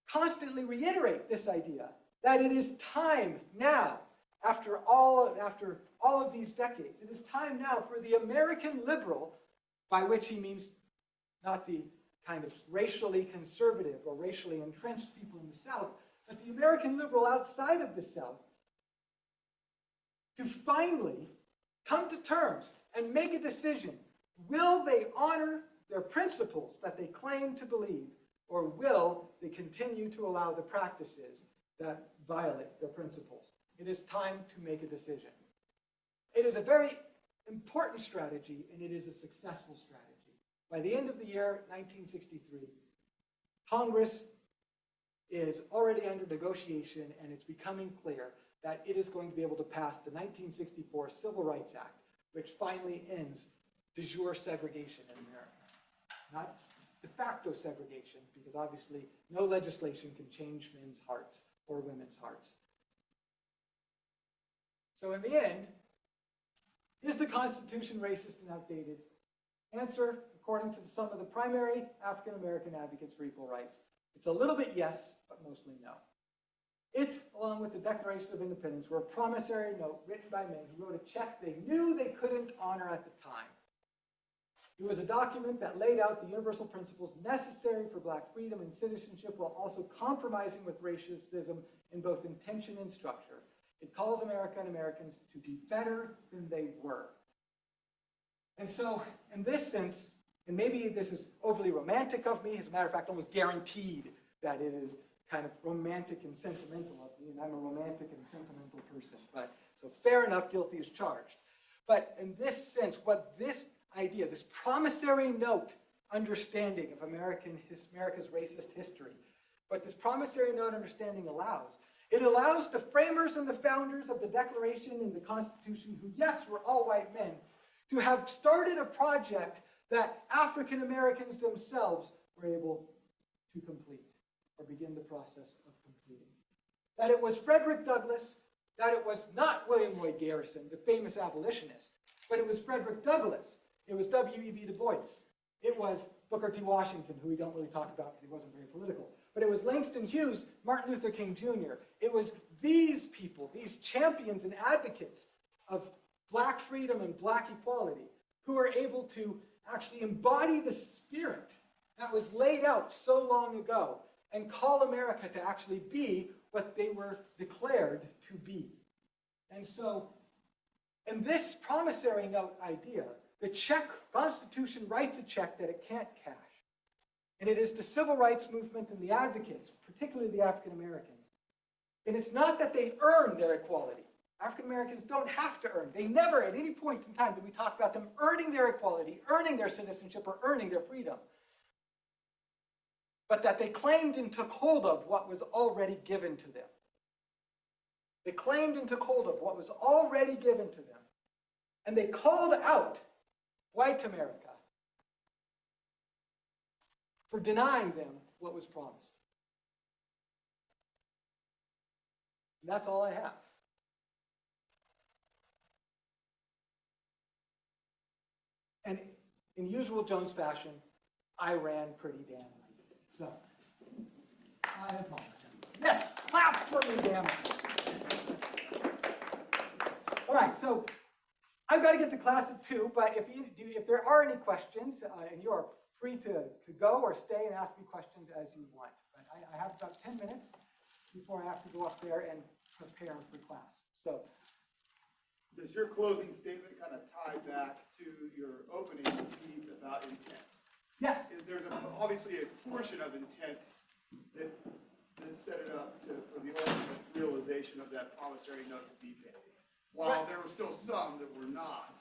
constantly reiterate this idea that it is time now, after all of these decades, it is time now for the American liberal, by which he means not the kind of racially conservative or racially entrenched people in the South, but the American liberal outside of the South, to finally come to terms and make a decision. Will they honor their principles that they claim to believe, or will they continue to allow the practices that violate their principles? It is time to make a decision. It is a very important strategy, and it is a successful strategy. By the end of the year 1963, Congress is already under negotiation, and it's becoming clear that it is going to be able to pass the 1964 Civil Rights Act, which finally ends de jure segregation in America. Not de facto segregation, because obviously no legislation can change men's hearts or women's hearts. So in the end, is the Constitution racist and outdated? Answer, according to some of the primary African-American advocates for equal rights, it's a little bit yes, but mostly no. It, along with the Declaration of Independence, were a promissory note written by men who wrote a check they knew they couldn't honor at the time. It was a document that laid out the universal principles necessary for black freedom and citizenship, while also compromising with racism in both intention and structure. It calls America and Americans to be better than they were. And so, in this sense, and maybe this is overly romantic of me, as a matter of fact, almost guaranteed that it is kind of romantic and sentimental of me, and I'm a romantic and sentimental person. But so fair enough, guilty as charged. But in this sense, what this idea, this promissory note understanding of America's racist history, what this promissory note understanding allows, it allows the framers and the founders of the Declaration and the Constitution, who, yes, were all white men, to have started a project that African Americans themselves were able to complete, or begin the process of completing. That it was Frederick Douglass, that it was not William Lloyd Garrison, the famous abolitionist, but it was Frederick Douglass, it was W.E.B. Du Bois, it was Booker T. Washington, who we don't really talk about because he wasn't very political, but it was Langston Hughes, Martin Luther King Jr. It was these people, these champions and advocates of black freedom and black equality, who were able to actually embody the spirit that was laid out so long ago and call America to actually be what they were declared to be. And so, in this promissory note idea, the Constitution writes a check that it can't cash. And it is the civil rights movement and the advocates, particularly the African Americans. And it's not that they earn their equality. African Americans don't have to earn. They never, at any point in time, did we talk about them earning their equality, earning their citizenship, or earning their freedom. But that they claimed and took hold of what was already given to them. They claimed and took hold of what was already given to them. And they called out white America for denying them what was promised. And that's all I have. And in usual Jones fashion, I ran pretty damn late. So, I apologize. Yes, clap for me, damn it. All right, so I've got to get to class at 2, but if there are any questions, and you are free to go or stay and ask me questions as you want. But I have about 10 minutes before I have to go up there and prepare for class. So, does your closing statement kind of tie back to your opening piece about intent? yes, There's obviously a portion of intent that set it up for the ultimate realization of that promissory note to be paid, while Right. there were still some that were not.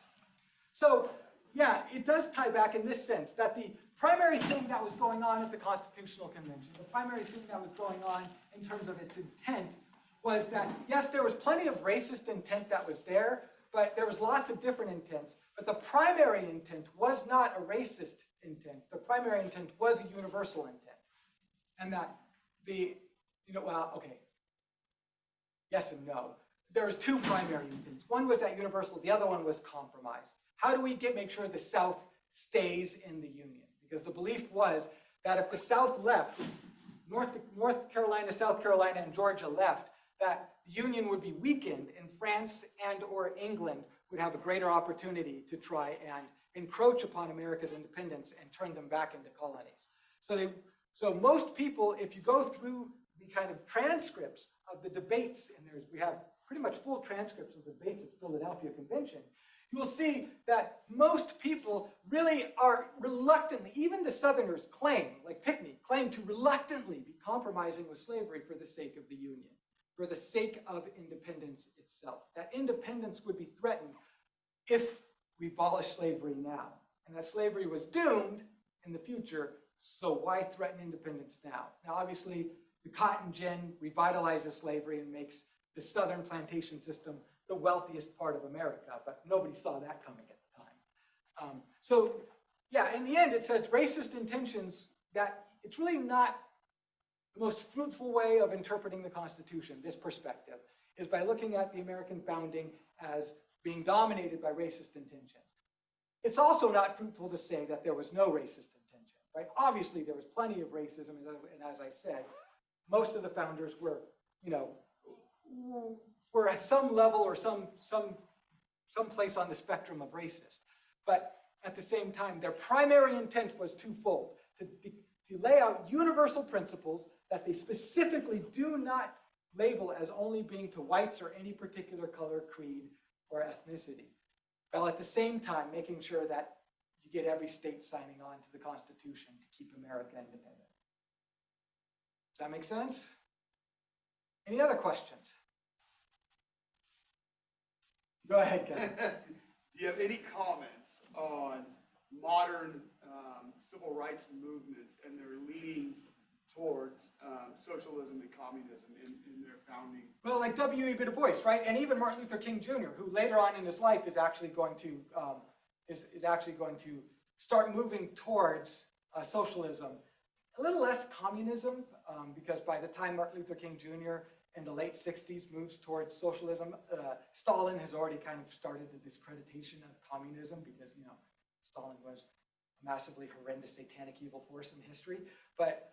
so yeah, it does tie back in this sense that the primary thing that was going on at the Constitutional Convention, the primary thing that was going on in terms of its intent was that, yes, there was plenty of racist intent that was there, but there was lots of different intents. But the primary intent was not a racist intent. The primary intent was a universal intent. And that yes and no. There was 2 primary intents. One was that universal, the other one was compromise. How do we make sure the South stays in the Union? Because the belief was that if the South left, North Carolina, South Carolina, and Georgia left, that the Union would be weakened and France and or England would have a greater opportunity to try and encroach upon America's independence and turn them back into colonies. So most people, if you go through the kind of transcripts of the debates, and we have pretty much full transcripts of the debates at the Philadelphia Convention, you will see that most people really are reluctantly, even the Southerners claim, like Pinckney, claim to reluctantly be compromising with slavery for the sake of the Union, for the sake of independence itself. That independence would be threatened if we abolish slavery now. And that slavery was doomed in the future, so why threaten independence now? Now, obviously, the Cotton Gin revitalizes slavery and makes the Southern plantation system the wealthiest part of America, but nobody saw that coming at the time. In the end, it says racist intentions, that it's really not the most fruitful way of interpreting the Constitution, this perspective, is by looking at the American founding as being dominated by racist intentions. It's also not fruitful to say that there was no racist intention, right? Obviously, there was plenty of racism, and as I said, most of the founders were at some level or some place on the spectrum of racist. But at the same time, their primary intent was twofold: to lay out universal principles that they specifically do not label as only being to whites or any particular color, creed, or ethnicity, while at the same time making sure that you get every state signing on to the Constitution to keep America independent. Does that make sense? Any other questions? Go ahead, Kevin. Do you have any comments on modern civil rights movements and their leanings towards socialism and communism in their founding? Well, like W.E.B. Du Bois, right? And even Martin Luther King Jr., who later on in his life is actually going to start moving towards socialism. A little less communism, because by the time Martin Luther King Jr. in the late 60s moves towards socialism, Stalin has already kind of started the discreditation of communism, because Stalin was a massively horrendous satanic evil force in history. But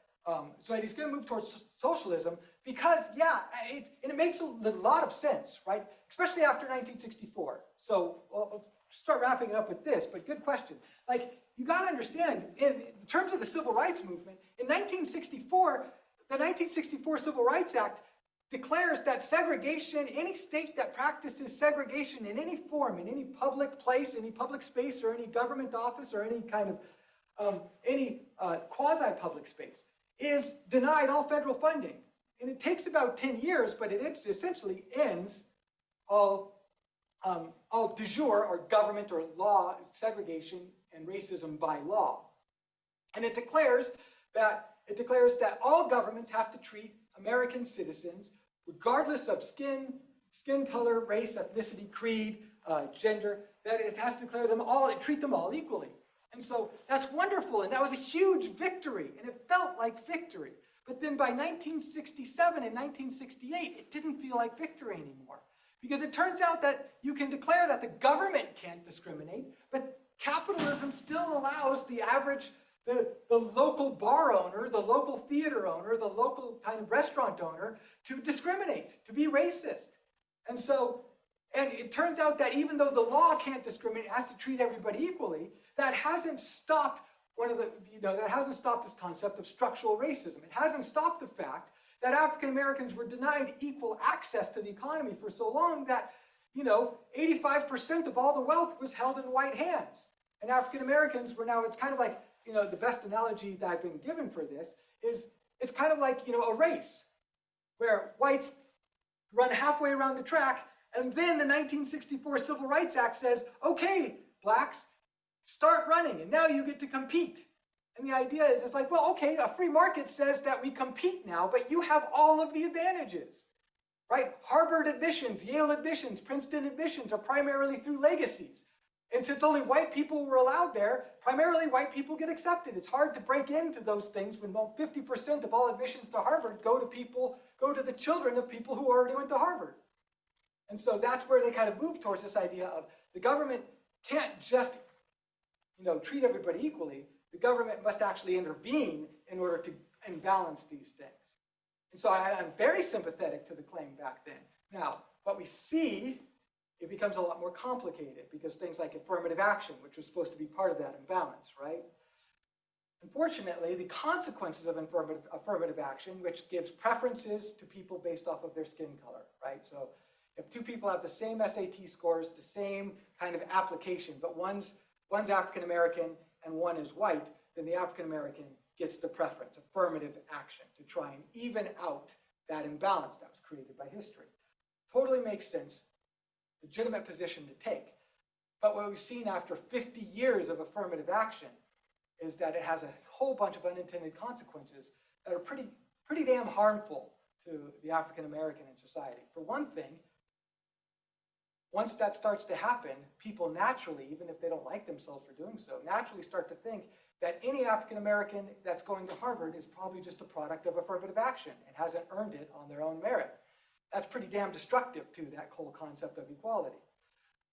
so he's going to move towards socialism because, it makes a lot of sense, right? Especially after 1964. So I'll start wrapping it up with this, but good question. Like, you got to understand, in terms of the civil rights movement, in 1964, the 1964 Civil Rights Act declares that segregation, any state that practices segregation in any form, in any public place, any public space, or any government office, or any kind of quasi-public space, is denied all federal funding. And it takes about 10 years, but it essentially ends all de jure, or government or law segregation and racism by law. And it declares that all governments have to treat American citizens, regardless of skin color, race, ethnicity, creed, gender, that it has to declare them all and treat them all equally. And so that's wonderful, and that was a huge victory, and it felt like victory. But then by 1967 and 1968, it didn't feel like victory anymore. Because it turns out that you can declare that the government can't discriminate, but capitalism still allows the average the local bar owner, the local theater owner, the local kind of restaurant owner to discriminate, to be racist. And so, and it turns out that even though the law can't discriminate, it has to treat everybody equally, that hasn't stopped that hasn't stopped this concept of structural racism. It hasn't stopped the fact that African Americans were denied equal access to the economy for so long that, 85% of all the wealth was held in white hands. And African Americans were now, it's kind of like, the best analogy that I've been given for this is, it's kind of like, a race where whites run halfway around the track, and then the 1964 Civil Rights Act says, okay, blacks, start running, and now you get to compete. And the idea is, it's like, well, okay, a free market says that we compete now, but you have all of the advantages, right? Harvard admissions, Yale admissions, Princeton admissions are primarily through legacies. And since only white people were allowed there, primarily white people get accepted. It's hard to break into those things when about 50% of all admissions to Harvard go to the children of people who already went to Harvard. And so that's where they kind of move towards this idea of the government can't just treat everybody equally. The government must actually intervene in order to balance these things. And so I'm very sympathetic to the claim back then. Now, what we see, it becomes a lot more complicated because things like affirmative action, which was supposed to be part of that imbalance, right? Unfortunately, the consequences of affirmative action, which gives preferences to people based off of their skin color, right? So if two people have the same SAT scores, the same kind of application, but one's African American and one is white, then the African American gets the preference, affirmative action, to try and even out that imbalance that was created by history. Totally makes sense, legitimate position to take. But what we've seen after 50 years of affirmative action is that it has a whole bunch of unintended consequences that are pretty damn harmful to the African American in society. For one thing, once that starts to happen, people naturally, even if they don't like themselves for doing so, naturally start to think that any African American that's going to Harvard is probably just a product of affirmative action and hasn't earned it on their own merit. That's pretty damn destructive to that whole concept of equality.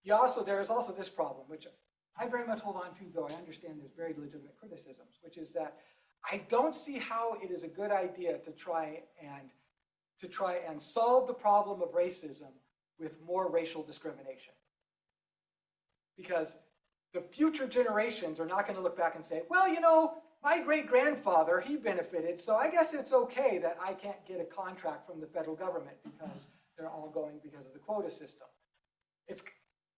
There is also this problem, which I very much hold on to, though I understand there's very legitimate criticisms, which is that I don't see how it is a good idea to try and solve the problem of racism with more racial discrimination. Because the future generations are not going to look back and say, well, my great-grandfather, he benefited, so I guess it's okay that I can't get a contract from the federal government because they're all going because of the quota system.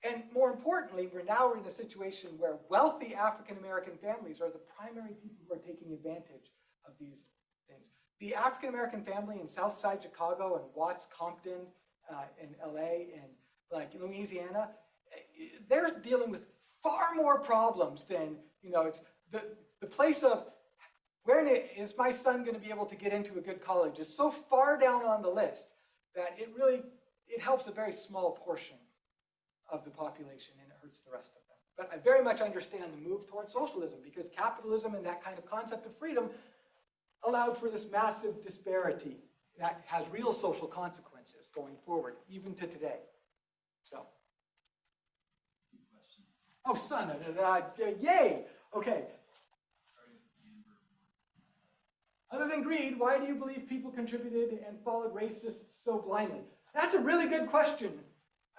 And more importantly, we're now in a situation where wealthy African-American families are the primary people who are taking advantage of these things. The African-American family in Southside Chicago and Watts, Compton, in LA and like Louisiana, they're dealing with far more problems than, it's the place of where is my son going to be able to get into a good college is so far down on the list that it helps a very small portion of the population and it hurts the rest of them. But I very much understand the move towards socialism because capitalism and that kind of concept of freedom allowed for this massive disparity that has real social consequences going forward, even to today. So. Oh, son, yay! Okay. Other than greed, why do you believe people contributed and followed racists so blindly? That's a really good question,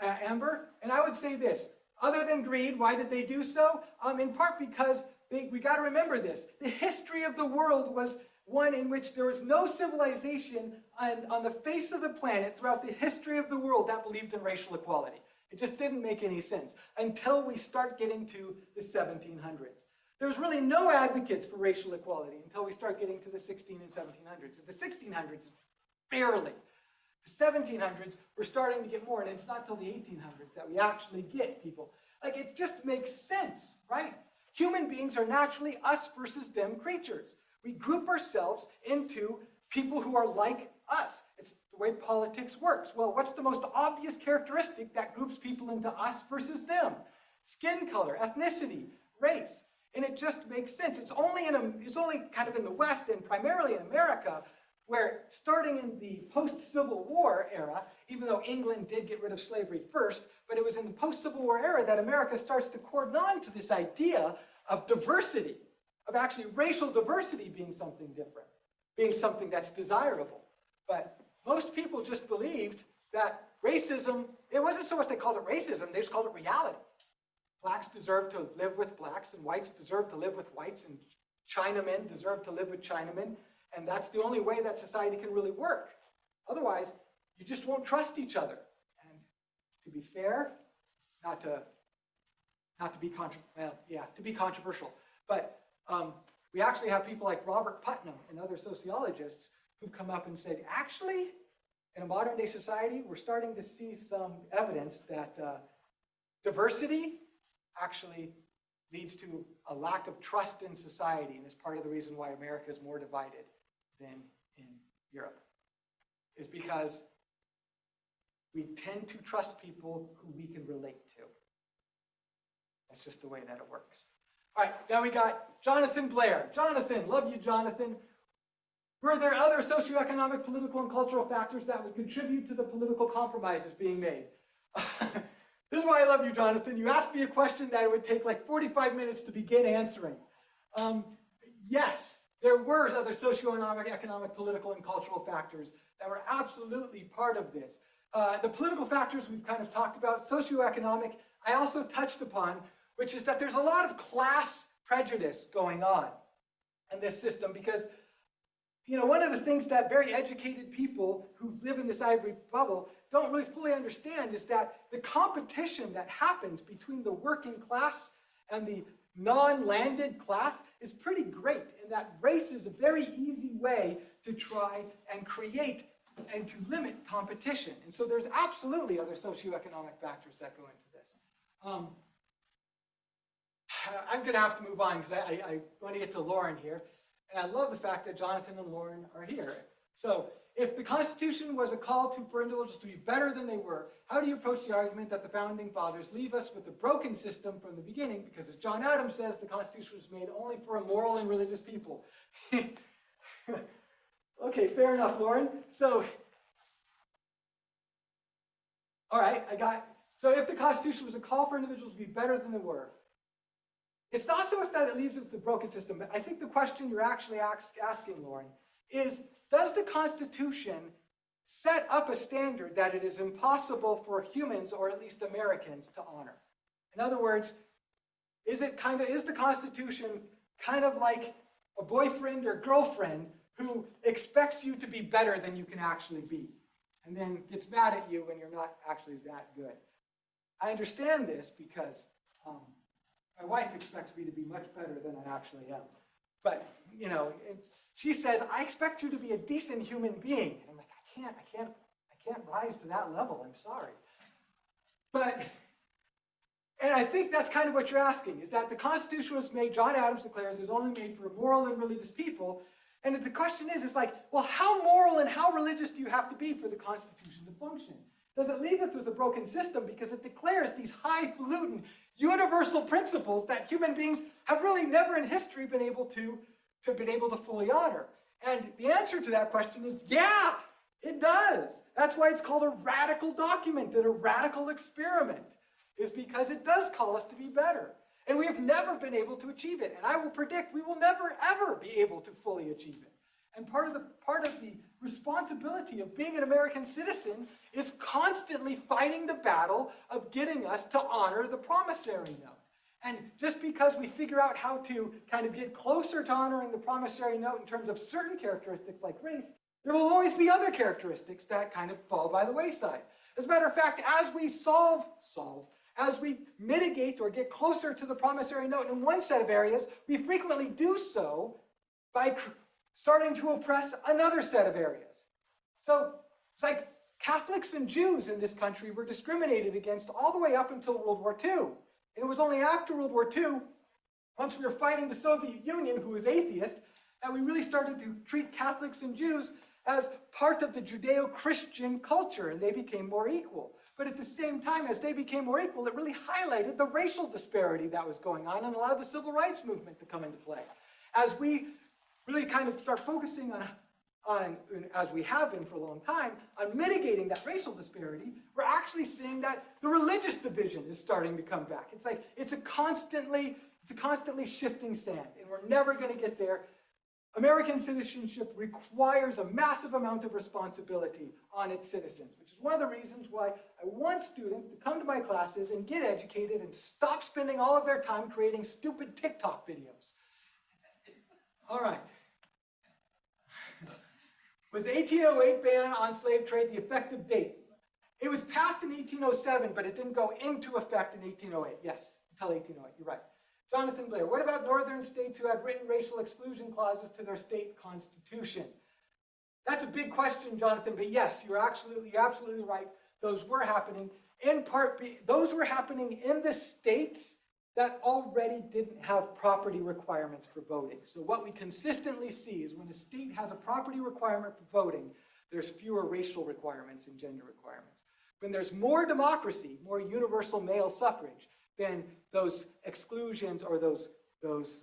Amber. And I would say this. Other than greed, why did they do so? In part because we got to remember this. The history of the world was one in which there was no civilization on the face of the planet throughout the history of the world that believed in racial equality. It just didn't make any sense until we start getting to the 1700s. There's really no advocates for racial equality until we start getting to the 16 and 1700s. At the 1600s, barely. The 1700s, we're starting to get more, and it's not till the 1800s that we actually get people. Like, it just makes sense, right? Human beings are naturally us versus them creatures. We group ourselves into people who are like us. It's the way politics works. Well, what's the most obvious characteristic that groups people into us versus them? Skin color, ethnicity, race. And it just makes sense. It's only kind of in the West and primarily in America where starting in the post-Civil War era, even though England did get rid of slavery first, but it was in the post-Civil War era that America starts to cordon on to this idea of diversity of actually racial diversity being something different, being something that's desirable. But most people just believed that racism, it wasn't so much they called it racism, they just called it reality. Blacks deserve to live with blacks, and whites deserve to live with whites, and Chinamen deserve to live with Chinamen, and that's the only way that society can really work. Otherwise, you just won't trust each other. And to be fair, not to be controversial, but we actually have people like Robert Putnam and other sociologists who've come up and said, actually, in a modern day society, we're starting to see some evidence that diversity actually leads to a lack of trust in society, and is part of the reason why America is more divided than in Europe, is because we tend to trust people who we can relate to. That's just the way that it works. All right, now we got Jonathan Blair. Jonathan, love you, Jonathan. Were there other socioeconomic, political, and cultural factors that would contribute to the political compromises being made? This is why I love you, Jonathan. You asked me a question that it would take like 45 minutes to begin answering. Yes, there were other socioeconomic, economic, political, and cultural factors that were absolutely part of this. The political factors we've kind of talked about. Socioeconomic, I also touched upon, which is that there's a lot of class prejudice going on in this system because, you know, one of the things that very educated people who live in this ivory bubble don't really fully understand is that the competition that happens between the working class and the non-landed class is pretty great, and that race is a very easy way to try and create and to limit competition. And so there's absolutely other socioeconomic factors that go into this. I'm going to have to move on because I want to get to Lauren here. And I love the fact that Jonathan and Lauren are here. So if the Constitution was a call for individuals to be better than they were, how do you approach the argument that the Founding Fathers leave us with a broken system from the beginning? Because as John Adams says, the Constitution was made only for a moral and religious people. Okay, fair enough, Lauren. So, all right, so if the Constitution was a call for individuals to be better than they were, it's not so much that it leaves us with a broken system, but I think the question you're actually asking, Lauren, is does the Constitution set up a standard that it is impossible for humans, or at least Americans, to honor? In other words, is the Constitution kind of like a boyfriend or girlfriend who expects you to be better than you can actually be, and then gets mad at you when you're not actually that good? I understand this because my wife expects me to be much better than I actually am. But, you know, she says, I expect you to be a decent human being. And I'm like, I can't rise to that level. I'm sorry. And I think that's kind of what you're asking, is that the Constitution was made, John Adams declares, it was only made for moral and religious people. And the question is like, well, how moral and how religious do you have to be for the Constitution to function? Does it leave us with a broken system because it declares these highfalutin universal principles that human beings have really never in history been able to fully honor? And the answer to that question is, yeah, it does. That's why it's called a radical document and a radical experiment, is because it does call us to be better. And we have never been able to achieve it. And I will predict we will never, ever be able to fully achieve it. And part of the responsibility of being an American citizen is constantly fighting the battle of getting us to honor the promissory note. And just because we figure out how to kind of get closer to honoring the promissory note in terms of certain characteristics like race, there will always be other characteristics that kind of fall by the wayside. As a matter of fact, as we as we mitigate or get closer to the promissory note in one set of areas, we frequently do so by starting to oppress another set of areas. So it's like Catholics and Jews in this country were discriminated against all the way up until World War II. And it was only after World War II, once we were fighting the Soviet Union, who was atheist, that we really started to treat Catholics and Jews as part of the Judeo-Christian culture, and they became more equal. But at the same time, as they became more equal, it really highlighted the racial disparity that was going on and allowed the civil rights movement to come into play. As we really kind of start focusing on, as we have been for a long time, on mitigating that racial disparity, we're actually seeing that the religious division is starting to come back. It's like, it's a constantly shifting sand. And we're never going to get there. American citizenship requires a massive amount of responsibility on its citizens, which is one of the reasons why I want students to come to my classes and get educated and stop spending all of their time creating stupid TikTok videos. All right. Was the 1808 ban on slave trade the effective date? It was passed in 1807, but it didn't go into effect in 1808. Yes, until 1808. You're right. Jonathan Blair, what about northern states who had written racial exclusion clauses to their state constitution? That's a big question, Jonathan, but yes, you're absolutely right. Those were happening. In part, those were happening in the states that already didn't have property requirements for voting. So what we consistently see is when a state has a property requirement for voting, there's fewer racial requirements and gender requirements. When there's more democracy, more universal male suffrage, then those exclusions or those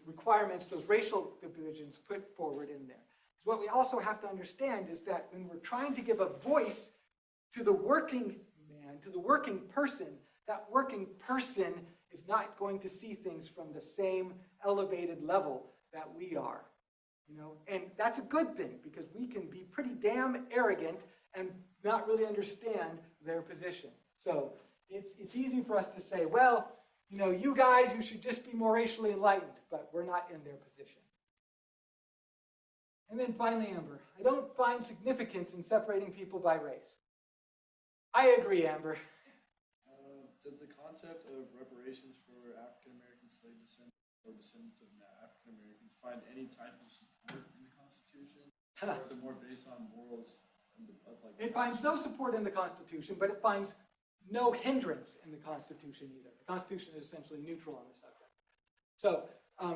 requirements, those racial divisions put forward in there. What we also have to understand is that when we're trying to give a voice to the working man, to the working person, that working person is not going to see things from the same elevated level that we are. And that's a good thing because we can be pretty damn arrogant and not really understand their position. So it's easy for us to say, well, you guys, you should just be more racially enlightened, but we're not in their position. And then finally, Amber, I don't find significance in separating people by race. I agree, Amber. Does the concept of reparations for African-American slave descendants or descendants of African Americans find any type of support in the Constitution? Or is it more based on morals? It finds no support in the Constitution, but it finds no hindrance in the Constitution either. The Constitution is essentially neutral on the subject. So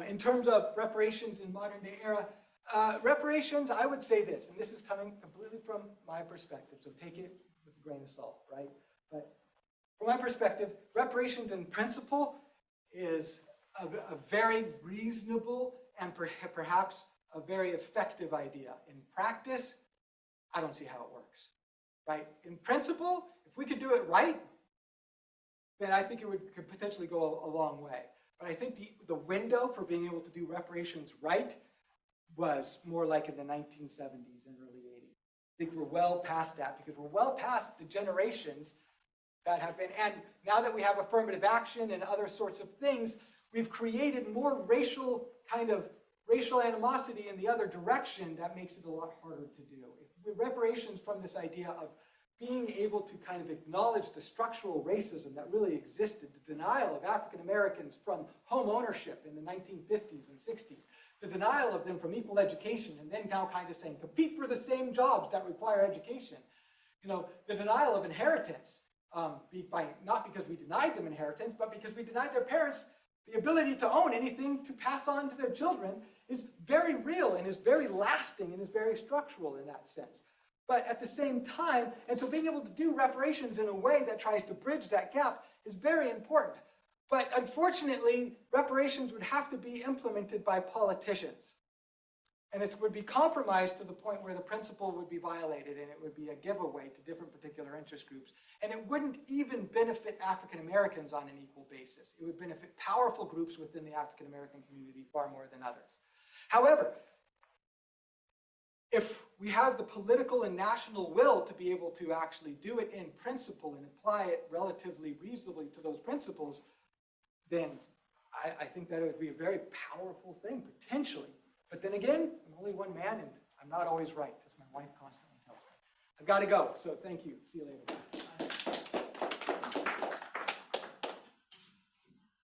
in terms of reparations in modern day era, reparations, I would say this, and this is coming completely from my perspective, so take it with a grain of salt, right? But from my perspective, reparations in principle is a very reasonable and perhaps a very effective idea. In practice, I don't see how it works, right? In principle, if we could do it right, then I think it could potentially go a long way. But I think the window for being able to do reparations right was more like in the 1970s and early 80s. I think we're well past that because we're well past the generations that have been, and now that we have affirmative action and other sorts of things, we've created more racial animosity in the other direction that makes it a lot harder to do. If reparations from this idea of being able to kind of acknowledge the structural racism that really existed, the denial of African Americans from home ownership in the 1950s and 60s, the denial of them from equal education, and then now kind of saying, compete for the same jobs that require education. The denial of inheritance, not because we denied them inheritance, but because we denied their parents the ability to own anything to pass on to their children is very real and is very lasting and is very structural in that sense. But at the same time, and so being able to do reparations in a way that tries to bridge that gap is very important. But unfortunately, reparations would have to be implemented by politicians. And it would be compromised to the point where the principle would be violated and it would be a giveaway to different particular interest groups. And it wouldn't even benefit African Americans on an equal basis. It would benefit powerful groups within the African American community far more than others. However, if we have the political and national will to be able to actually do it in principle and apply it relatively reasonably to those principles, then I think that it would be a very powerful thing, potentially. But then again, I'm only one man and I'm not always right, as my wife constantly tells me. I've got to go, so thank you. See you later.